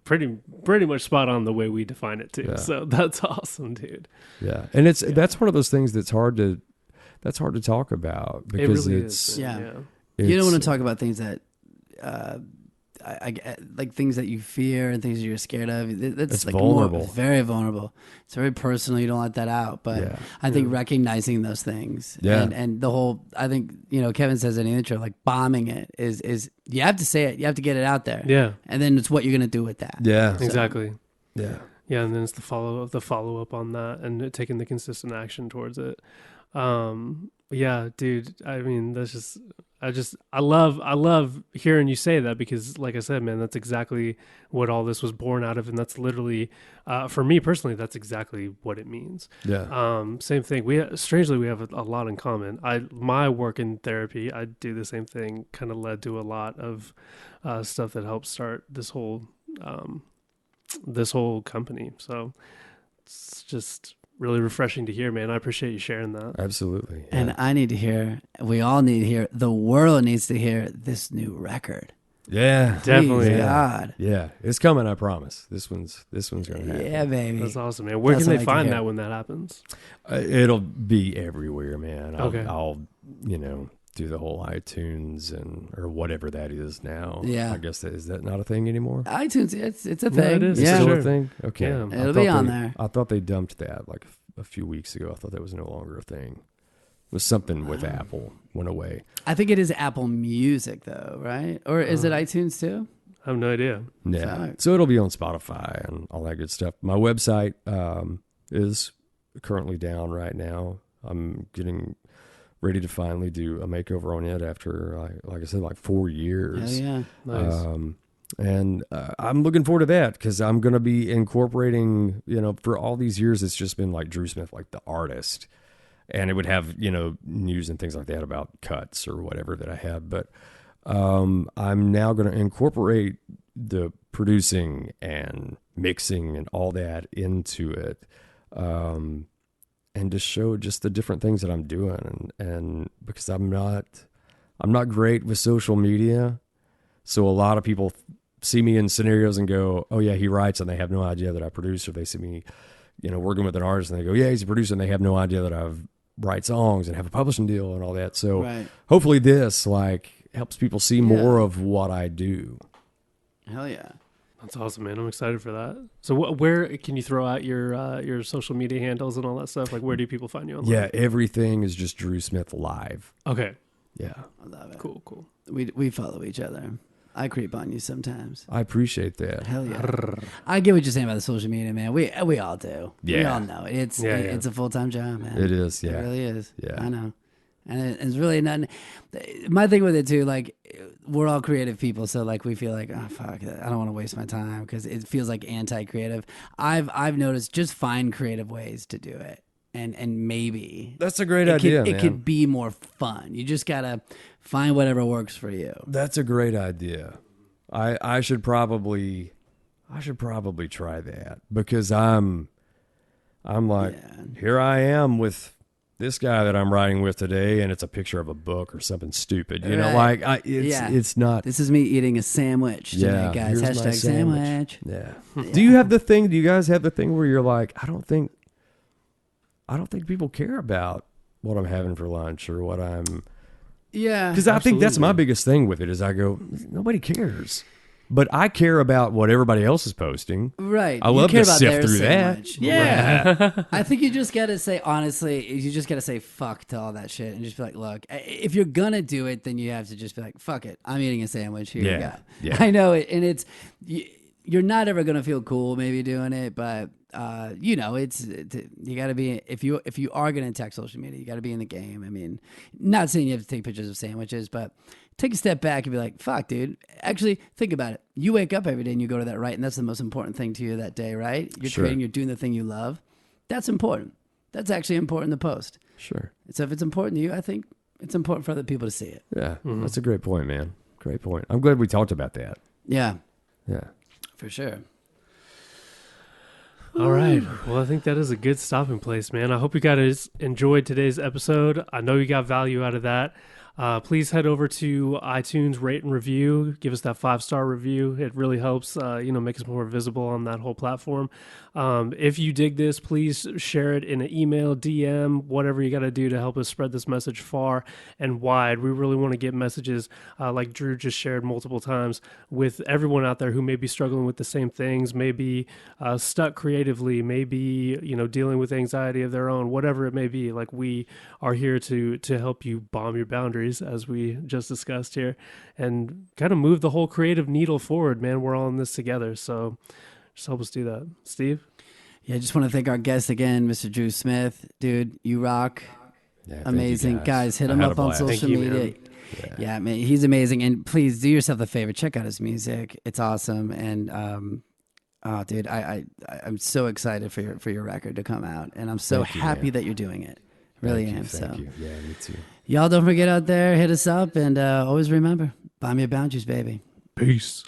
pretty much spot on the way we define it too. Yeah. So that's awesome, dude. Yeah, and that's one of those things that's hard to talk about because really it's is, man. You don't want it's- to talk about things that, like things that you fear and things that you're scared of. That's It's like vulnerable. very vulnerable. It's very personal. You don't let that out. But Yeah. I think recognizing those things, Yeah. and the whole, I think Kevin says in the intro, like bombing it is you have to say it. You have to get it out there. Yeah, And then it's what you're gonna do with that. yeah, exactly. yeah. Yeah, and then it's the follow up on that, and taking the consistent action towards it. Yeah, dude. I mean, that's just, I love hearing you say that, because, like I said, man, that's exactly what all this was born out of, and that's literally, for me personally, that's exactly what it means. Yeah. Same thing. Strangely, we have a lot in common. My work in therapy, I do the same thing. Kind of led to a lot of stuff that helped start this whole company. So it's just really refreshing to hear, man. I appreciate you sharing that. Absolutely. Yeah. And I need to hear. We all need to hear. The world needs to hear this new record. yeah, Definitely. Please, Yeah. God. yeah, it's coming. I promise. This one's gonna happen. Yeah, baby. That's awesome, man. Where That's can what they I like to find hear. that when that happens? It'll be everywhere, man. Okay. I'll do the whole iTunes or whatever that is now. Yeah. I guess is that not a thing anymore? iTunes, it's a No, thing. it is. Is it Yeah. still Sure. a thing? Okay. Yeah. I It'll thought be on there. I thought they dumped that like a few weeks ago. I thought that was no longer a thing. It was something with Apple went away. I think it is Apple Music though, right? Or is it iTunes too? I have no idea. Yeah. Fuck. So it'll be on Spotify and all that good stuff. My website is currently down right now. I'm getting ready to finally do a makeover on it after, like I said, like 4 years. Hell yeah. Nice. And I'm looking forward to that because I'm going to be incorporating, for all these years, it's just been like Drew Smith, like the artist. And it would have, news and things like that about cuts or whatever that I have. But I'm now going to incorporate the producing and mixing and all that into it. And to show just the different things that I'm doing. And because I'm not great with social media. So a lot of people see me in scenarios and go, oh yeah, he writes, and they have no idea that I produce, or they see me, working with an artist and they go, yeah, he's a producer, and they have no idea that I've write songs and have a publishing deal and all that. So Right. hopefully this helps people see more of what I do. Hell yeah. That's awesome, man. I'm excited for that. So where can you throw out your social media handles and all that stuff? Like, where do people find you online? Yeah, everything is just Drew Smith Live. Okay. Yeah. I love it. Cool. We follow each other. I creep on you sometimes. I appreciate that. Hell yeah. I get what you're saying about the social media, man. We all do. We Yeah. all know. It's Yeah. it's a full-time job, man. It is, yeah. It really is. Yeah. I know. And it's really nothing. My thing with it too, like, we're all creative people, so like we feel like, oh fuck, I don't want to waste my time because it feels like anti-creative. I've noticed, just find creative ways to do it, and maybe That's a great idea, It man. could be more fun. You just gotta find whatever works for you. That's a great idea. I should probably try that because I'm like, here I am with this guy that I'm writing with today, and it's a picture of a book or something stupid. Right. It's not. This is me eating a sandwich today, Yeah, guys. here's my Hashtag sandwich. Yeah. Do you have the thing? Do you guys have the thing where you're like, I don't think people care about what I'm having for lunch or what I'm. Yeah. Because I think that's my Absolutely. biggest thing with it is I go, nobody cares. But I care about what everybody else is posting. Right. I You love care to about sift their through that. sandwich. Yeah. I think you just got to say, honestly, you just got to say fuck to all that shit and just be like, look, if you're going to do it, then you have to just be like, fuck it. I'm eating a sandwich. Here you Yeah. go. Yeah. I know it. And you're not ever going to feel cool maybe doing it, but you got to be, if you are going to attack social media, you got to be in the game. I mean, not saying you have to take pictures of sandwiches, but take a step back and be like, fuck, dude. Actually, think about it. You wake up every day and you go to that right, and that's the most important thing to you that day, right? You're Sure. you're doing the thing you love. That's important. That's actually important to post. Sure. So if it's important to you, I think it's important for other people to see it. Yeah. That's a great point, man. Great point. I'm glad we talked about that. Yeah, Yeah. for sure. All right. Well, I think that is a good stopping place, man. I hope you guys enjoyed today's episode. I know you got value out of that. Please head over to iTunes, rate and review. Give us that 5-star review. It really helps, make us more visible on that whole platform. If you dig this, please share it in an email, DM, whatever you got to do to help us spread this message far and wide. We really want to get messages like Drew just shared multiple times with everyone out there who may be struggling with the same things, maybe stuck creatively, maybe dealing with anxiety of their own, whatever it may be. Like, we are here to help you bomb your boundaries, as we just discussed here, and kind of move the whole creative needle forward. Man, we're all in this together, so just help us do that. Steve? Yeah, I just want to thank our guest again, Mr. Drew Smith. Dude, you rock. Yeah, thank amazing. you guys, hit I him had a up on blast. social Thank you, media. man. Yeah, man, he's amazing. And please do yourself a favor, check out his music. It's awesome. And dude, I'm so excited for your record to come out, and I'm so Thank you, happy man. that you're doing it. Really Thank am. you, So thank you. Yeah, me too. y'all don't forget out there, hit us up, and always remember, bomb your boundaries, baby. Peace.